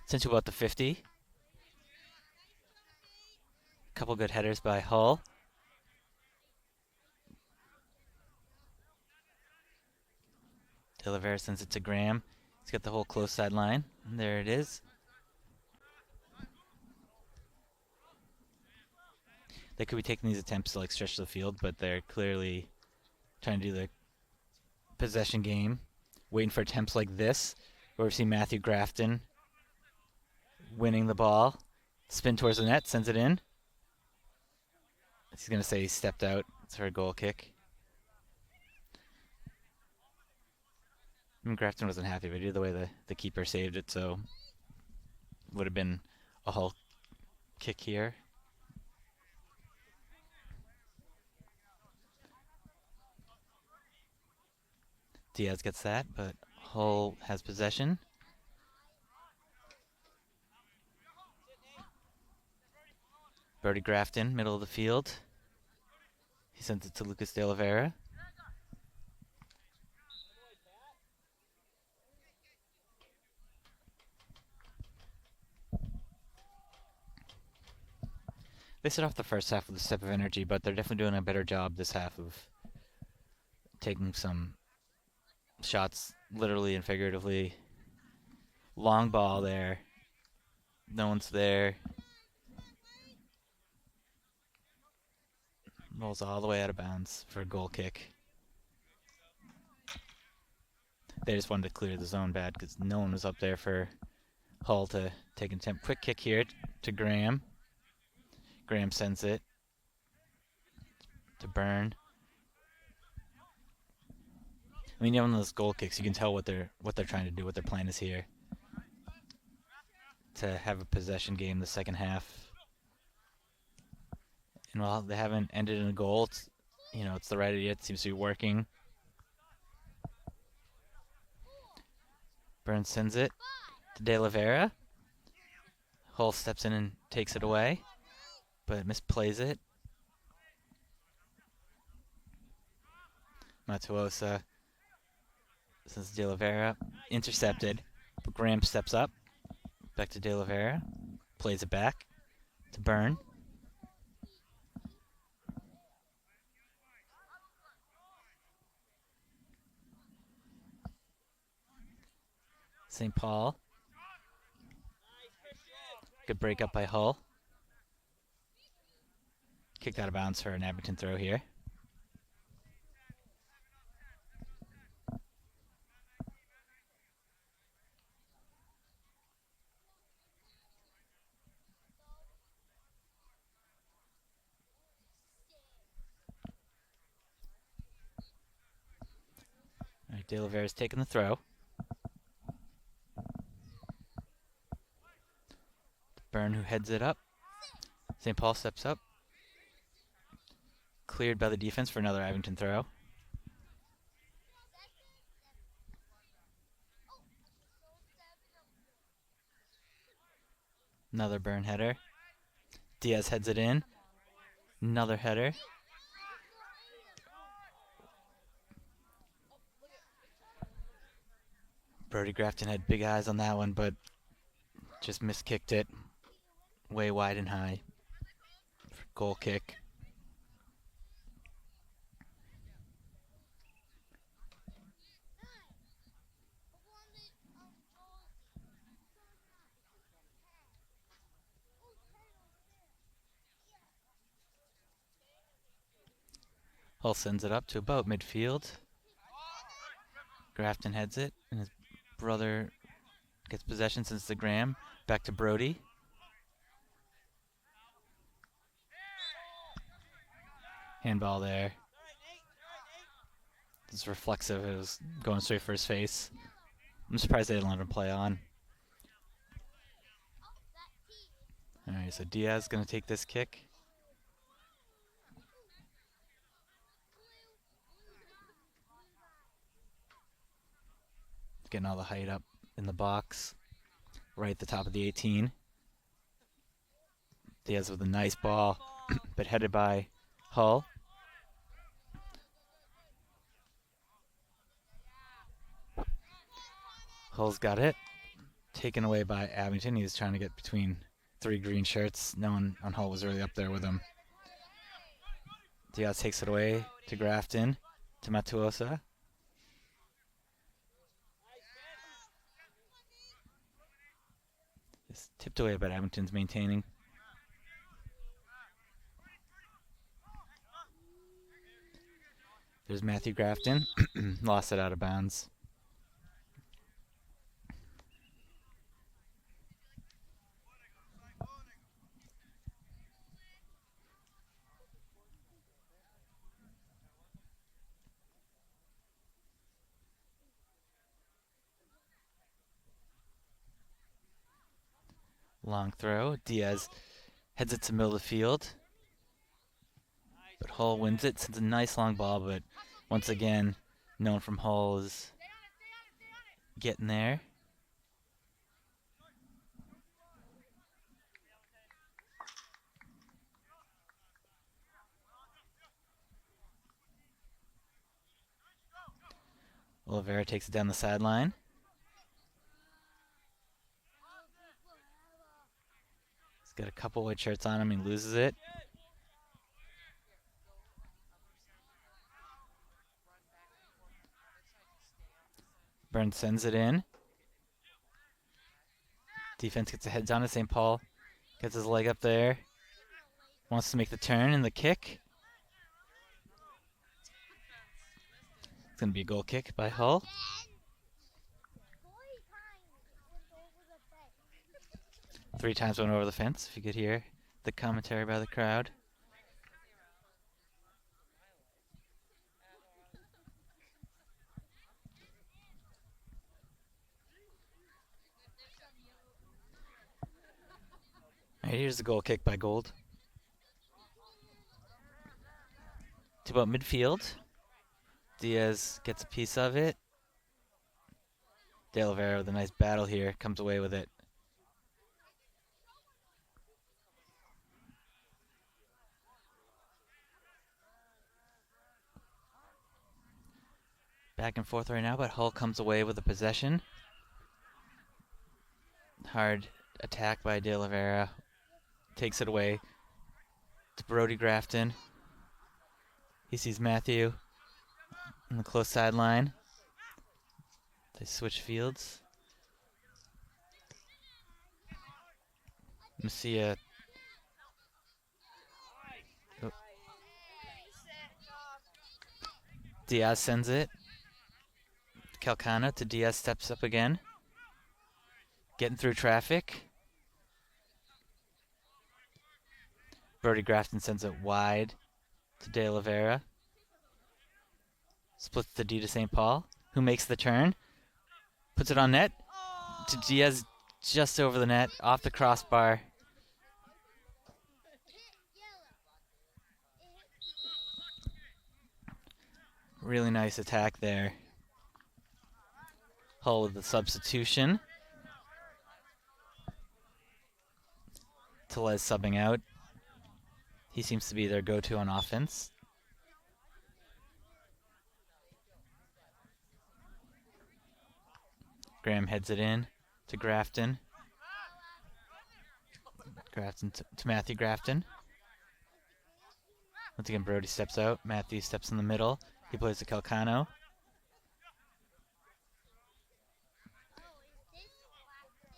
Since about the 50. Couple good headers by Hull. De Oliveira sends it to Graham. He's got the whole close side line. And there it is. They could be taking these attempts to like stretch the field, but they're clearly trying to do the possession game, waiting for attempts like this, where we see Matthew Grafton winning the ball. Spin towards the net, sends it in. He's going to say he stepped out. It's for a goal kick. Grafton wasn't happy, but either way the keeper saved it, so would have been a Hull kick here. Diaz gets that, but Hull has possession. Brody Grafton, middle of the field. He sends it to Lucas De Oliveira. They set off the first half with a step of energy, but they're definitely doing a better job this half of taking some shots, literally and figuratively. Long ball there. No one's there. Rolls all the way out of bounds for a goal kick. They just wanted to clear the zone bad because no one was up there for Hull to take an attempt. Quick kick here to Graham. Graham sends it to Byrne. I mean, even those goal kicks, you can tell what they're trying to do, what their plan is here. To have a possession game the second half. And while they haven't ended in a goal, it's the right idea. It seems to be working. Burns sends it to De Oliveira. Hull steps in and takes it away, but misplays it. Matuosa sends De Oliveira. Intercepted, but Graham steps up. Back to De Oliveira. Plays it back to Byrne. St. Paul. Good break up by Hull. Kicked out of bounds for an Abington throw here. All right, De Oliveira's taking the throw. Byrne who heads it up. St. Paul steps up. Cleared by the defense for another Abington throw. Another burn header. Diaz heads it in. Another header. Brody Grafton had big eyes on that one, but just miskicked it. Way wide and high. Goal kick. Hull sends it up to about midfield. Grafton heads it, and his brother gets possession since the Graham. Back to Brody. Handball there. It's reflexive. It was going straight for his face. I'm surprised they didn't let him play on. Alright, so Diaz going to take this kick. Getting all the height up in the box. Right at the top of the 18. Diaz with a nice ball, but headed by Hull. Hull's got it. Taken away by Abington. He was trying to get between three green shirts. No one on Hull was really up there with him. Diaz takes it away to Grafton, to Matuosa. It's tipped away, but Abington's maintaining. There's Matthew Grafton. Lost it out of bounds. Long throw. Diaz heads it to middle of the field. But Hull wins it. It's a nice long ball, but once again, no one from Hull is getting there. Oliveira takes it down the sideline. He's got a couple white shirts on him. He loses it. Burns sends it in. Defense gets a head down to St. Paul. Gets his leg up there. Wants to make the turn and the kick. It's going to be a goal kick by Hull. Three times went over the fence, if you could hear the commentary by the crowd. All right, here's the goal kick by Gold. To about midfield. Diaz gets a piece of it. De Oliveira with a nice battle here, comes away with it. Back and forth right now, but Hull comes away with the possession. Hard attack by De Oliveira. Takes it away to Brody Grafton. He sees Matthew on the close sideline. They switch fields. Messia. Oh. Diaz sends it. Calcana to Diaz, steps up again. Getting through traffic. Brody Grafton sends it wide to De Oliveira. Splits the D to St. Paul, who makes the turn. Puts it on net. To Diaz, just over the net, off the crossbar. Really nice attack there. Hull with the substitution. Tellez subbing out. He seems to be their go-to on offense. Graham heads it in to Grafton. Grafton to Matthew Grafton. Once again, Brody steps out. Matthew steps in the middle. He plays to Calcano.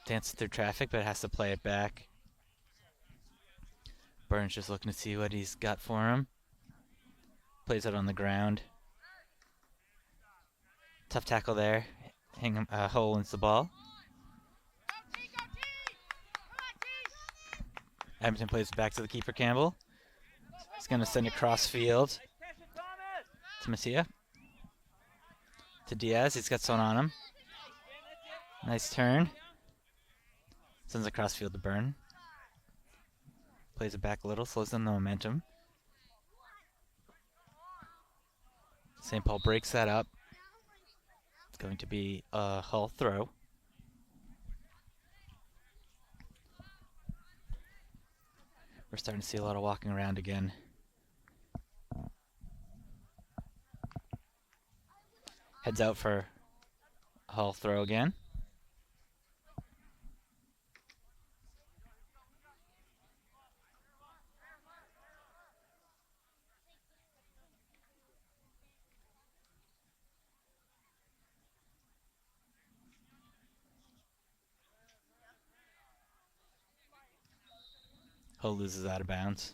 Dances through traffic, but has to play it back. Burns just looking to see what he's got for him. Plays it on the ground. Tough tackle there. Hull wins the ball. Abington plays it back to the keeper, Campbell. He's going to send it cross field to Messia. To Diaz. He's got someone on him. Nice turn. Sends it cross field to Byrne. Plays it back a little, slows down the momentum. St. Paul breaks that up. It's going to be a Hull throw. We're starting to see a lot of walking around again. Heads out for a Hull throw again. Hull loses out of bounds.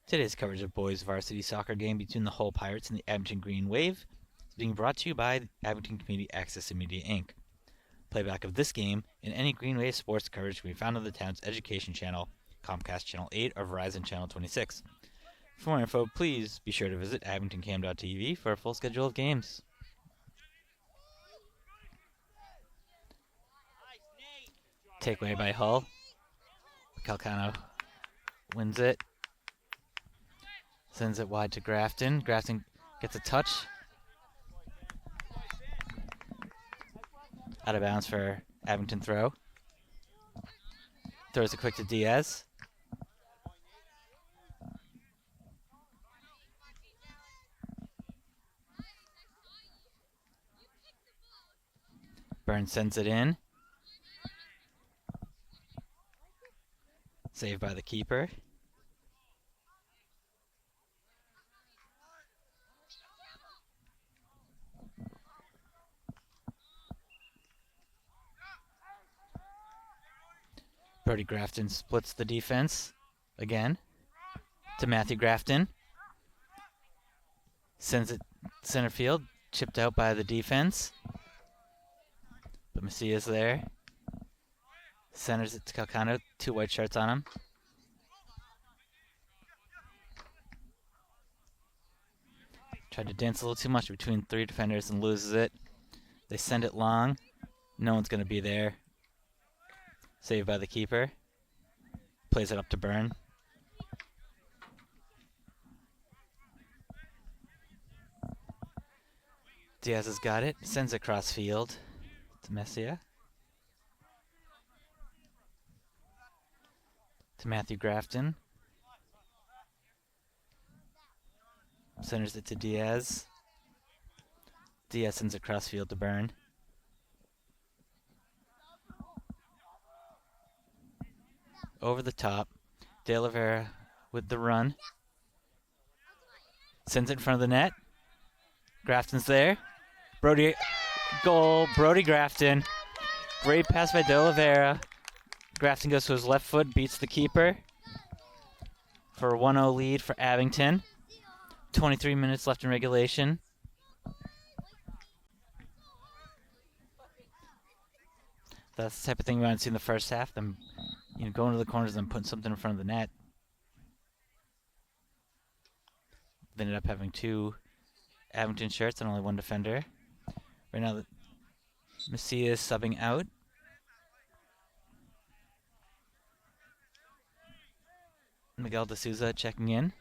Today's coverage of boys varsity soccer game between the Hull Pirates and the Abington Green Wave is being brought to you by Abington Community Access and Media Inc. Playback of this game and any Green Wave sports coverage can be found on the town's education channel, Comcast Channel 8 or Verizon Channel 26. For more info, please be sure to visit abingtoncam.tv for a full schedule of games. Takeaway by Hull. Calcano wins it. Sends it wide to Grafton. Grafton gets a touch. Out of bounds for Abington throw. Throws it quick to Diaz. Burns sends it in. Saved by the keeper. Brody Grafton splits the defense again to Matthew Grafton. Sends it center field, chipped out by the defense. But Messia's there. Centers it to Calcano, 2 white shirts on him. Tried to dance a little too much between 3 defenders and loses it. They send it long. No one's going to be there. Saved by the keeper. Plays it up to Byrne. Diaz has got it. Sends it cross field to Messia. To Matthew Grafton. Centers it to Diaz. Diaz sends it cross field to Byrne. Over the top. De Oliveira with the run. Sends it in front of the net. Grafton's there. Brody, goal. Brody Grafton. Great pass by De Oliveira. Grafton goes to his left foot, beats the keeper for a 1-0 lead for Abington. 23 minutes left in regulation. That's the type of thing we want to see in the first half. Them, going to the corners and putting something in front of the net. They ended up having 2 Abington shirts and only 1 defender. Right now, Messia is subbing out. Miguel D'Souza checking in.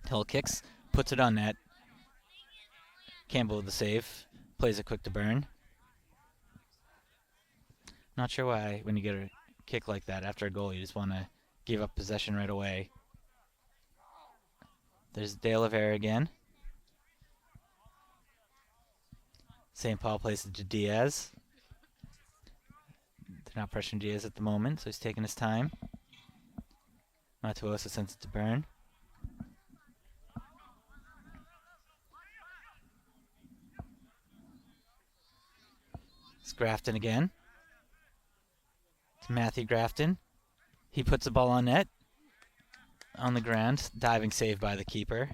Hill kicks, puts it on net. Campbell with the save. Plays it quick to Byrne. Not sure why when you get a kick like that after a goal, you just want to give up possession right away. There's De Oliveira again. St. Paul plays it to Diaz. They're not pressuring Diaz at the moment, so he's taking his time. Matuosa sends it to Byrne. It's Grafton again. It's Matthew Grafton. He puts the ball on net. On the ground. Diving save by the keeper.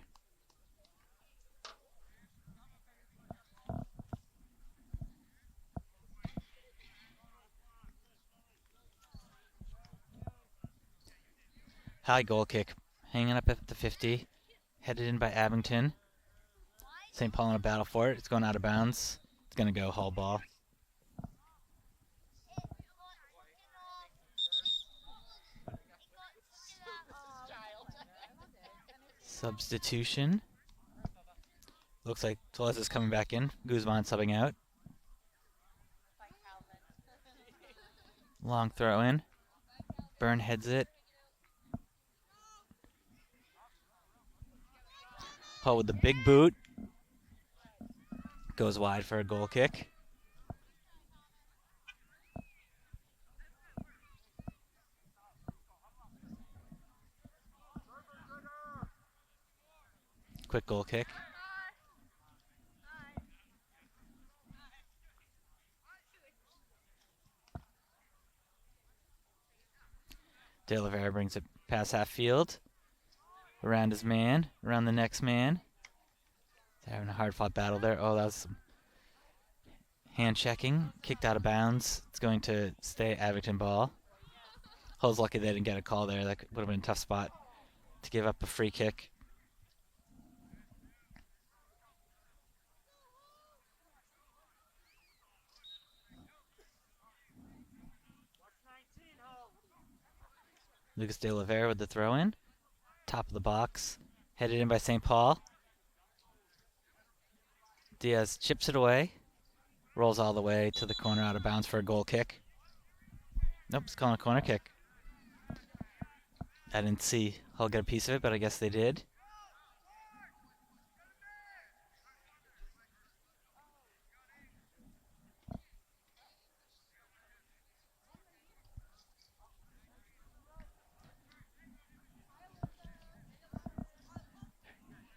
High goal kick. Hanging up at the 50. Headed in by Abington. St. Paul in a battle for it. It's going out of bounds. It's going to go Hull ball. Substitution. Looks like Torres is coming back in. Guzman subbing out. Long throw in. Byrne heads it. Hull with the big boot. Goes wide for a goal kick. Quick goal kick. De Oliveira brings it past half field. Around his man. Around the next man. They're having a hard-fought battle there. Oh, that was some hand checking. Kicked out of bounds. It's going to stay Abington ball. Hull's lucky they didn't get a call there. That would have been a tough spot to give up a free kick. Lucas De Oliveira with the throw-in. Top of the box. Headed in by St. Paul. Diaz chips it away. Rolls all the way to the corner out of bounds for a goal kick. Nope, it's calling a corner kick. I didn't see Hull get a piece of it, but I guess they did.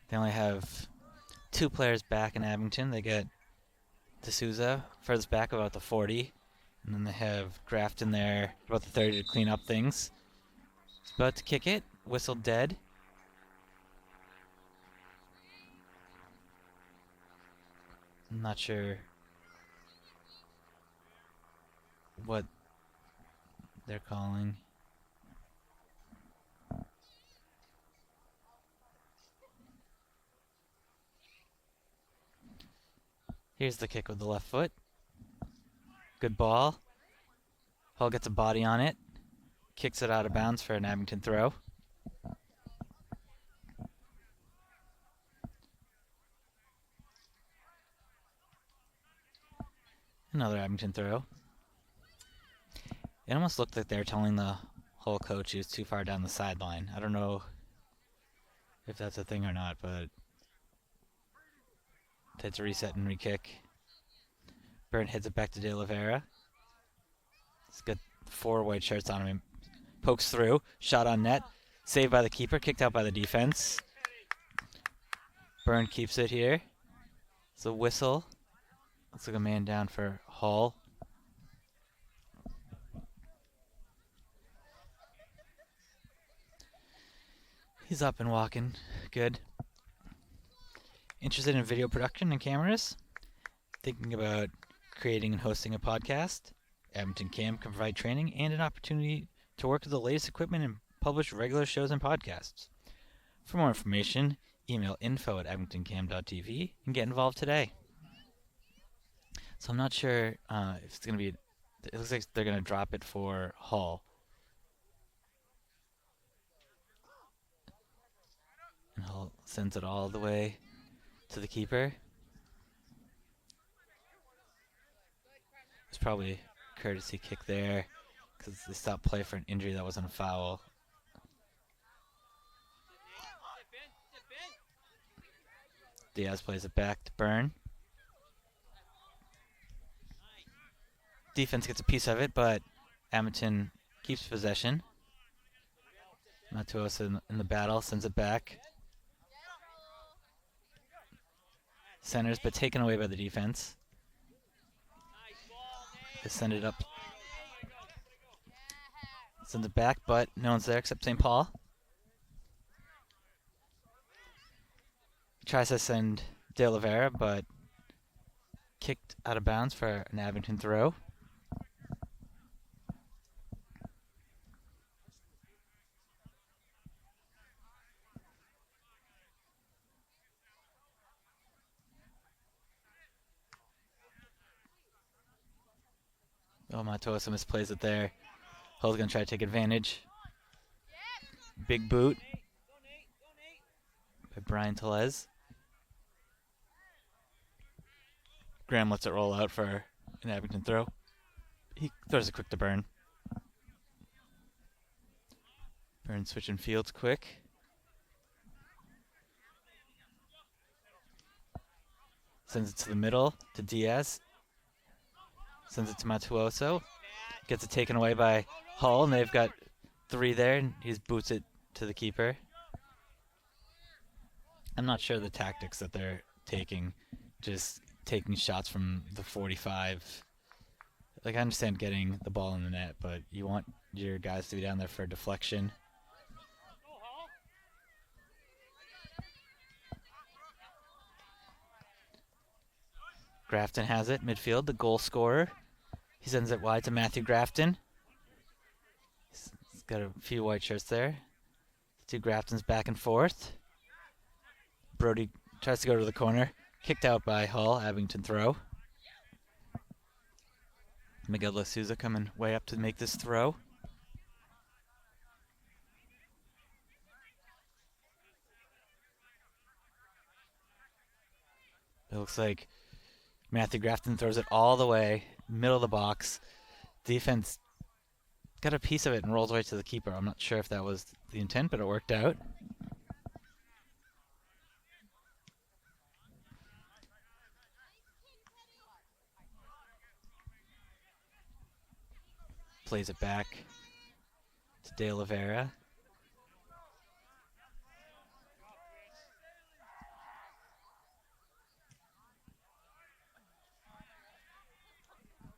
They only have 2 players back in Abington. They get D'Souza furthest back about the 40. And then they have Grafton there about the 30 to clean up things. He's about to kick it. Whistle dead. I'm not sure what they're calling. Here's the kick with the left foot. Good ball. Hull gets a body on it. Kicks it out of bounds for an Abington throw. Another Abington throw. It almost looked like they were telling the Hull coach he was too far down the sideline. I don't know if that's a thing or not, but that's a reset and re-kick. Byrne heads it back to De Oliveira. He's got 4 white shirts on him. Pokes through. Shot on net. Saved by the keeper. Kicked out by the defense. Byrne keeps it here. It's a whistle. Looks like a man down for Hull. He's up and walking. Good. Interested in video production and cameras? Thinking about creating and hosting a podcast? Abington Cam can provide training and an opportunity to work with the latest equipment and publish regular shows and podcasts. For more information, email info@abingtoncam.tv and get involved today. So I'm not sure if it's going to be... It looks like they're going to drop it for Hull. And Hull Sends it all the way to the keeper. It's probably a courtesy kick there because they stopped play for an injury that wasn't a foul. Diaz plays it back to Byrne. Defense gets a piece of it, but Abington keeps possession. Matuosa in the battle, sends it back. Centers, but taken away by the defense. They send it up. Sends it back, but no one's there except St. Paul. Tries to send De Oliveira, but kicked out of bounds for an Abington throw. Oh, Matosa misplays it there. Hull's going to try to take advantage. Big boot by Brian Telez. Graham lets it roll out for an Abington throw. He throws it quick to Byrne. Byrne switching fields quick. Sends it to the middle to Diaz. Sends it to Matuoso. Gets it taken away by Hull, and they've got 3 there, and he just boots it to the keeper. I'm not sure the tactics that they're taking, just taking shots from the 45. Like, I understand getting the ball in the net, but you want your guys to be down there for a deflection. Grafton has it, midfield, the goal scorer. He sends it wide to Matthew Grafton. He's got a few white shirts there. 2 Graftons back and forth. Brody tries to go to the corner. Kicked out by Hull, Abington throw. Miguel De Souza coming way up to make this throw. It looks like Matthew Grafton throws it all the way, middle of the box. Defense got a piece of it and rolls right to the keeper. I'm not sure if that was the intent, but it worked out. Plays it back to De Oliveira.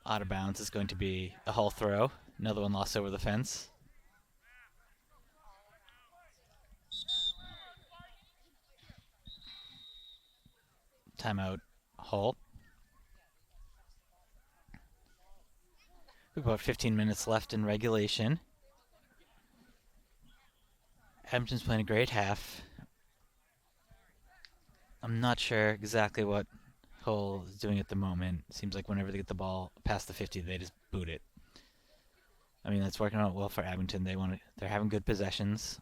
Out of bounds is going to be a Hull throw. Another one lost over the fence. Timeout, Hull. We've about 15 minutes left in regulation. Abington's playing a great half. I'm not sure exactly what Hull is doing at the moment. Seems like whenever they get the ball past the 50, they just boot it. I mean, that's working out well for Abington. They're having good possessions,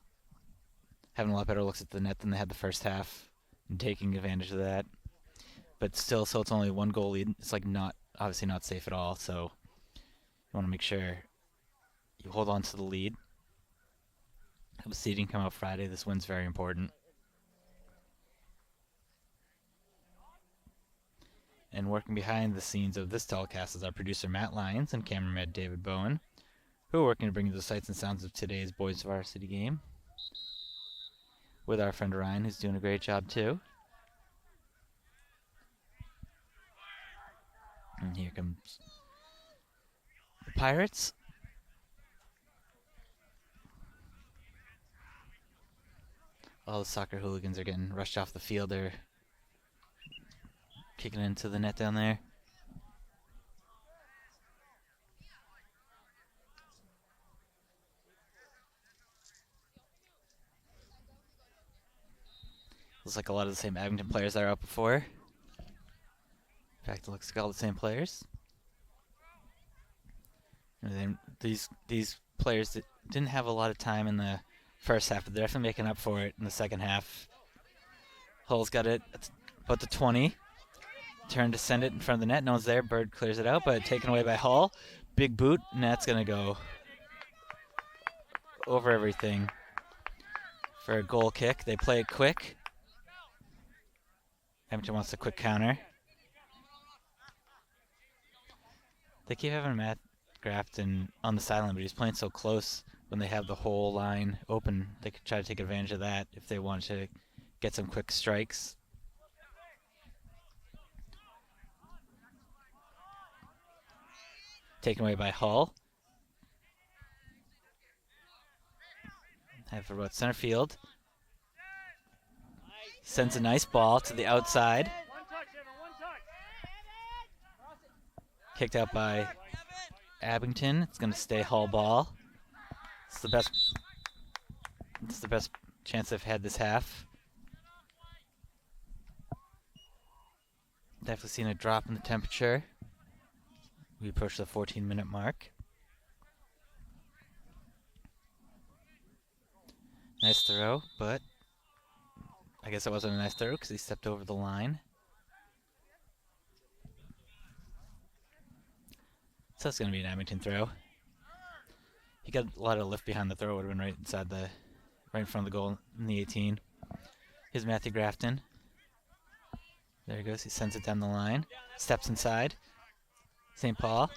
having a lot better looks at the net than they had the first half, and taking advantage of that. But still, so it's only 1 goal lead. It's like obviously not safe at all. So you want to make sure you hold on to the lead. Have a seeding come out Friday. This win's very important. And working behind the scenes of this telecast is our producer Matt Lyons and cameraman David Bowen, who are working to bring you the sights and sounds of today's boys varsity game. With our friend Ryan, who's doing a great job too. And here comes the Pirates. All the soccer hooligans are getting rushed off the field. They're kicking into the net down there. Looks like a lot of the same Abington players that are out before. In fact, it looks like all the same players. And then these players didn't have a lot of time in the first half, but they're definitely making up for it in the second half. Hull's got it about the 20. Turn to send it in front of the net. No one's there. Bird clears it out, but taken away by Hull. Big boot, and that's going to go over everything for a goal kick. They play it quick. Abington wants a quick counter. They keep having Matt Grafton on the sideline, but he's playing so close. When they have the whole line open, they could try to take advantage of that if they want to get some quick strikes. Taken away by Hull. Have for about center field. Sends a nice ball to the outside. Kicked out by Abington. It's going to stay Hull ball. It's the best chance they've had this half. Definitely seen a drop in the temperature. We approach the 14-minute mark. Nice throw, but I guess it wasn't a nice throw because he stepped over the line. So it's going to be an Abington throw. He got a lot of lift behind the throw. Would have been right in front of the goal in the 18. Here's Matthew Grafton. There he goes. He sends it down the line. Steps inside. St. Paul.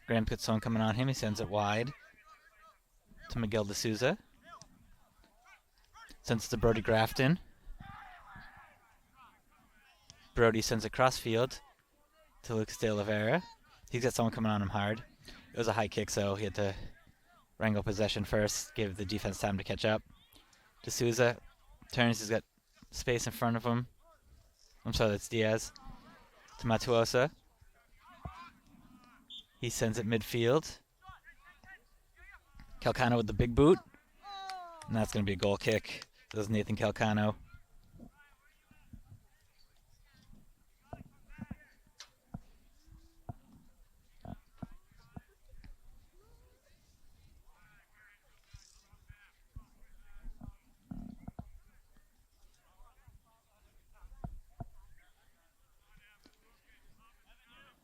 Graham Pitson coming on him. He sends it wide to Miguel D'Souza. Sends it to Brody Grafton. Brody sends it cross field to Lucas De Oliveira. He's got someone coming on him hard. It was a high kick, so he had to wrangle possession first, give the defense time to catch up. D'Souza turns. He's got space in front of him. I'm sorry, that's Diaz. To Matuosa. He sends it midfield. Calcano with the big boot. And that's going to be a goal kick. That was Nathan Calcano.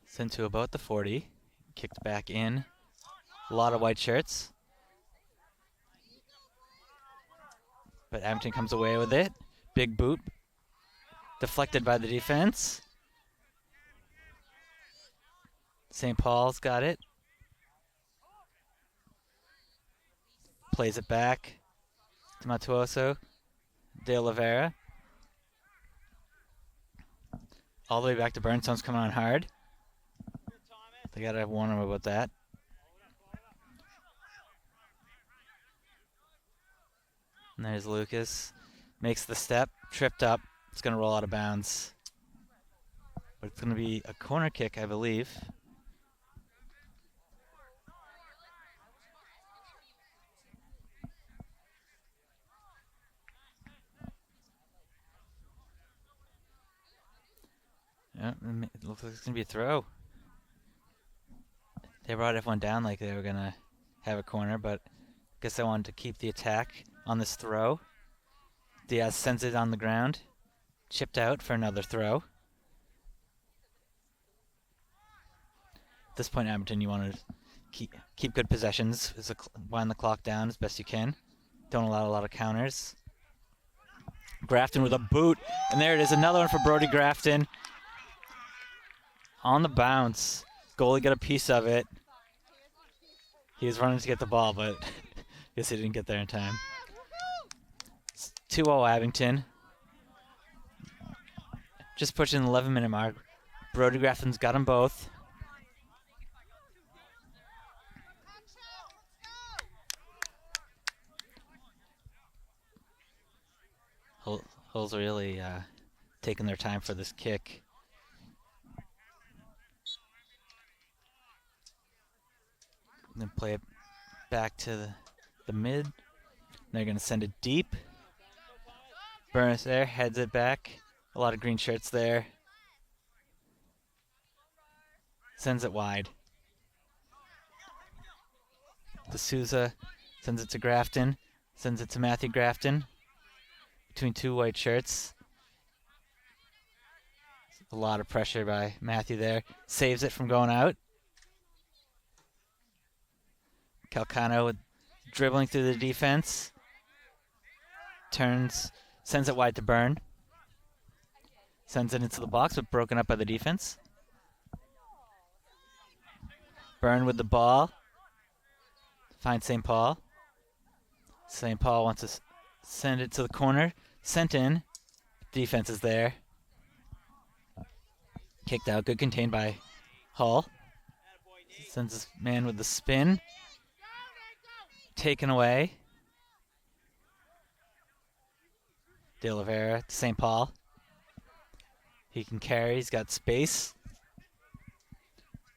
Sent to about the 40. Kicked back in. A lot of white shirts. But Abington comes away with it. Big boot. Deflected by the defense. St. Paul's got it. Plays it back to Matuoso. De Oliveira. All the way back to Burnstone's coming on hard. They gotta warn him about that. And there's Lucas. Makes the step, tripped up. It's gonna roll out of bounds. But it's gonna be a corner kick, I believe. Yeah, it looks like it's gonna be a throw. They brought everyone down like they were going to have a corner, but I guess they wanted to keep the attack on this throw. Diaz sends it on the ground. Chipped out for another throw. At this point, Abington, you want to keep good possessions. Wind the clock down as best you can. Don't allow a lot of counters. Grafton with a boot. And there it is, another one for Brody Grafton. On the bounce. Goalie got a piece of it. He was running to get the ball, but I guess he didn't get there in time. It's 2-0 Abington. Just pushing the 11-minute mark. Brody Grafton's got them both. Hull's really taking their time for this kick. Then play it back to the mid. They're going to send it deep. Burns there, heads it back. A lot of green shirts there. Sends it wide. D'Souza sends it to Grafton. Sends it to Matthew Grafton between two white shirts. A lot of pressure by Matthew there. Saves it from going out. Calcano dribbling through the defense. Turns, sends it wide to Byrne. Sends it into the box, but broken up by the defense. Byrne with the ball. Finds St. Paul. St. Paul wants to send it to the corner. Sent in. Defense is there. Kicked out. Good contained by Hull. Sends his man with the spin. Taken away. De Oliveira to St. Paul. He can carry. He's got space.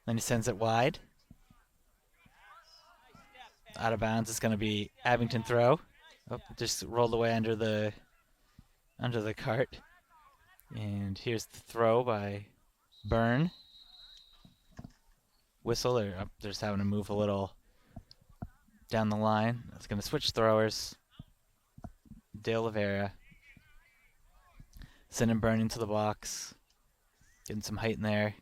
Then he sends it wide. Out of bounds. It's going to be Abington throw. Oh, just rolled away under the cart. And here's the throw by Byrne. Whistle. They're just having to move a little down the line. It's going to switch throwers. De Oliveira. Sending Byrne into the box. Getting some height in there.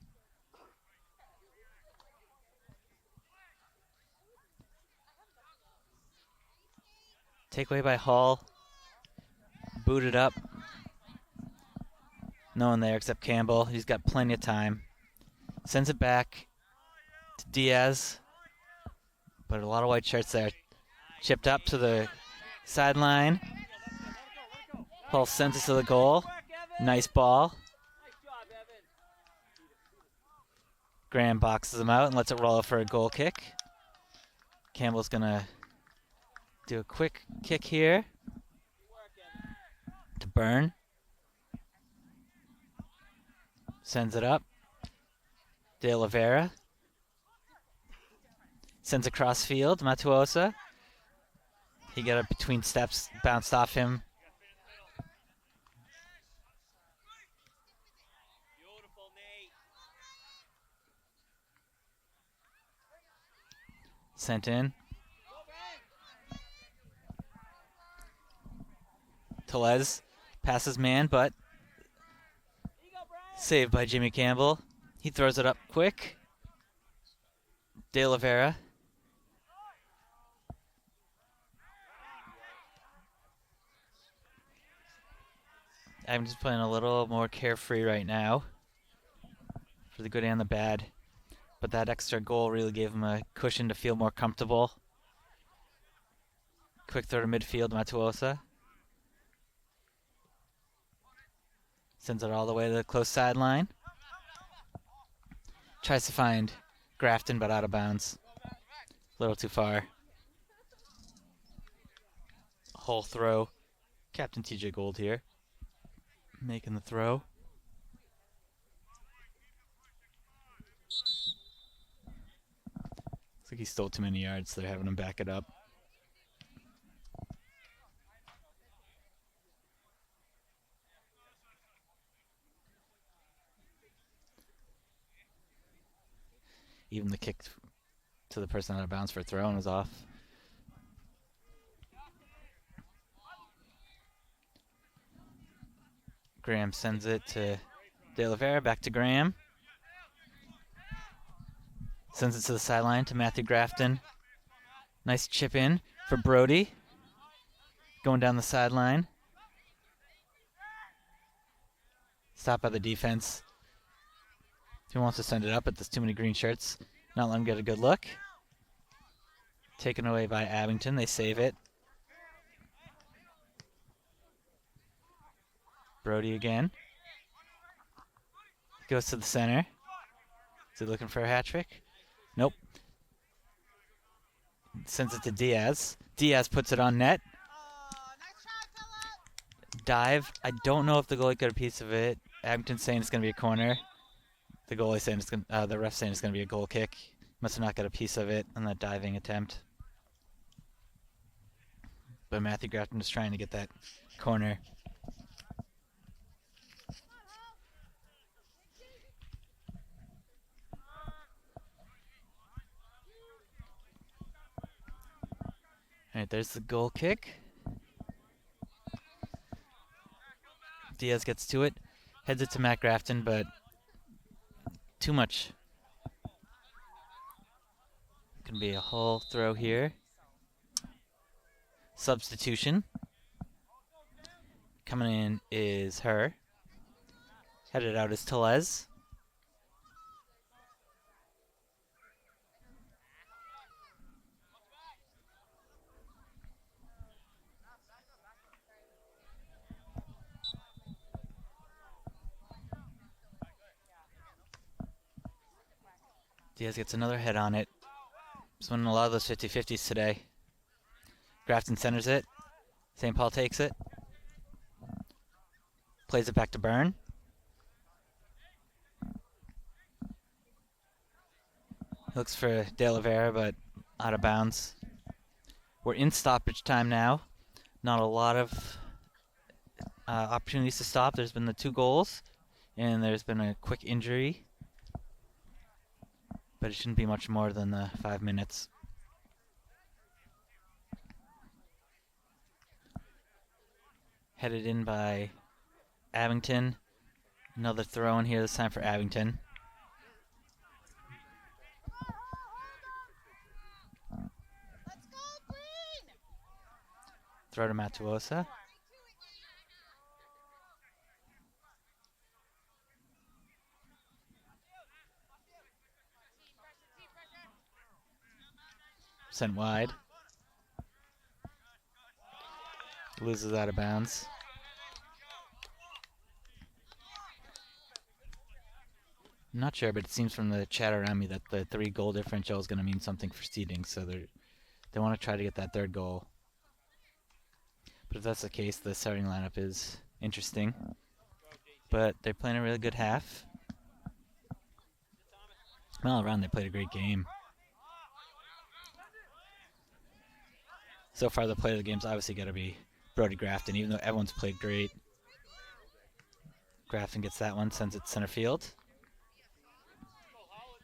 Takeaway by Hull. Booted up. No one there except Campbell. He's got plenty of time. Sends it back to Diaz. But a lot of white shirts there. Chipped up to the sideline. Hull sends it to the goal. Nice ball. Graham boxes him out and lets it roll for a goal kick. Campbell's going to do a quick kick here to Byrne. Sends it up. De Oliveira. Sends across field. Matuosa. He got it between steps, bounced off him. Sent in. Tellez passes man, but saved by Jimmy Campbell. He throws it up quick. De Oliveira. I'm just playing a little more carefree right now for the good and the bad. But that extra goal really gave him a cushion to feel more comfortable. Quick throw to midfield, Matuosa. Sends it all the way to the close sideline. Tries to find Grafton, but out of bounds. A little too far. Hull throw. Captain TJ Gold here. Making the throw. Looks like he stole too many yards, so they're having him back it up. Even the kick to the person out of bounds for throwing was off. Graham sends it to De Oliveira, back to Graham. Sends it to the sideline to Matthew Grafton. Nice chip in for Brody. Going down the sideline. Stopped by the defense. He wants to send it up, but there's too many green shirts. Not let him get a good look. Taken away by Abington. They save it. Brody again. Goes to the center. Is he looking for a hat trick? Nope. Sends it to Diaz. Diaz puts it on net. Dive. I don't know if the goalie got a piece of it. Abington's saying it's going to be a corner. The goalie saying it's going. The ref saying it's going to be a goal kick. Must have not got a piece of it on that diving attempt. But Matthew Grafton was trying to get that corner. All right, there's the goal kick. Diaz gets to it, heads it to Matt Grafton, but too much. Gonna be a whole throw here. Substitution. Coming in is her. Headed out is Telez. Diaz gets another head on it. He's winning a lot of those 50-50s today. Grafton centers it. St. Paul takes it. Plays it back to Byrne. Looks for De Oliveira, but out of bounds. We're in stoppage time now. Not a lot of opportunities to stop. There's been the 2 goals, and there's been a quick injury. But it shouldn't be much more than the 5 minutes. Headed in by Abington. Another throw in here, this time for Abington. Throw to Matuosa. Sent wide. Loses out of bounds. I'm not sure, but it seems from the chat around me that the 3 goal differential is going to mean something for seeding, so they want to try to get that 3rd goal. But if that's the case, the starting lineup is interesting. But they're playing a really good half. All around, they played a great game. So far, the player of the game's obviously got to be Brody Grafton, even though everyone's played great. Grafton gets that one, sends it center field.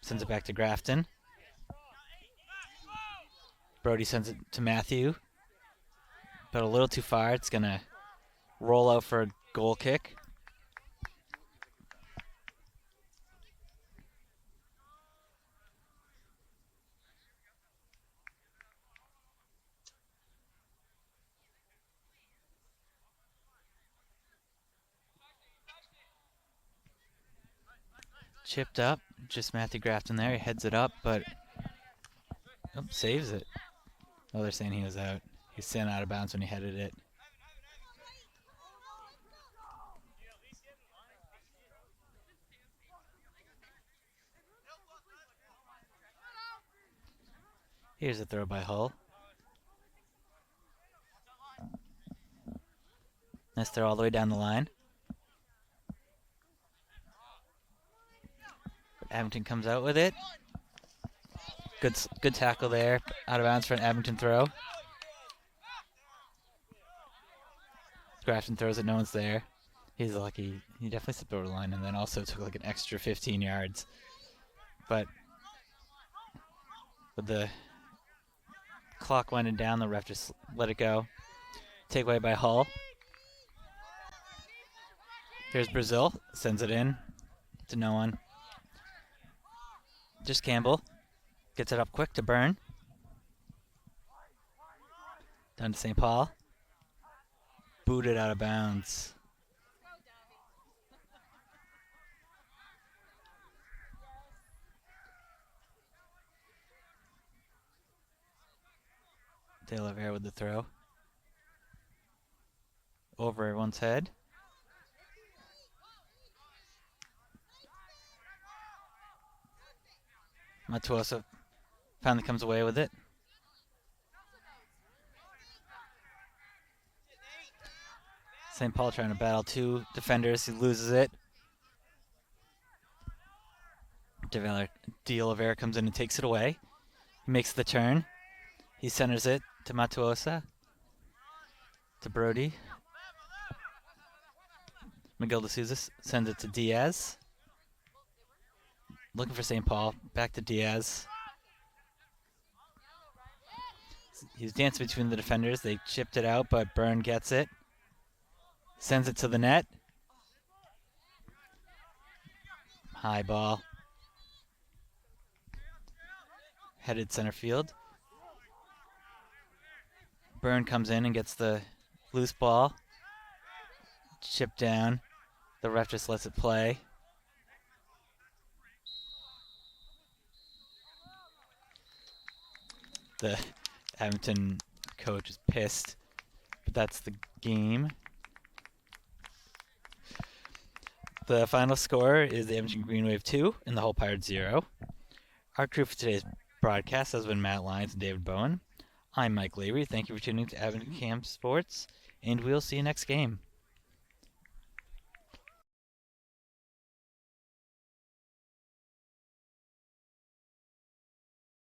Sends it back to Grafton. Brody sends it to Matthew. But a little too far. It's going to roll out for a goal kick. Chipped up. Just Matthew Grafton there. He heads it up, but saves it. Oh, they're saying he was out. He was sent out of bounds when he headed it. Here's a throw by Hull. Nice throw all the way down the line. Abington comes out with it. Good tackle there. Out of bounds for an Abington throw. Grafton throws it, no one's there. He's lucky. He definitely slipped over the line and then also took like an extra 15 yards. But with the clock winding down, the ref just let it go. Take away by Hull. Here's Brazil. Sends it in to no one. Just Campbell. Gets it up quick to Byrne. Down to St. Paul. Booted out of bounds. De Oliveira with the throw. Over everyone's head. Matuosa finally comes away with it. St. Paul trying to battle 2 defenders. He loses it. De Oliveira comes in and takes it away. He makes the turn. He centers it to Matuosa. To Brody. Miguel D'Souza sends it to Diaz. Looking for St. Paul. Back to Diaz. He's dancing between the defenders. They chipped it out, but Byrne gets it. Sends it to the net. High ball. Headed center field. Byrne comes in and gets the loose ball. Chipped down. The ref just lets it play. The Abington coach is pissed, but that's the game. The final score is the Abington Green Wave 2 and the Hull Pirates 0. Our crew for today's broadcast has been Matt Lyons and David Bowen. I'm Mike Lavery. Thank you for tuning to Abington Camp Sports, and we'll see you next game.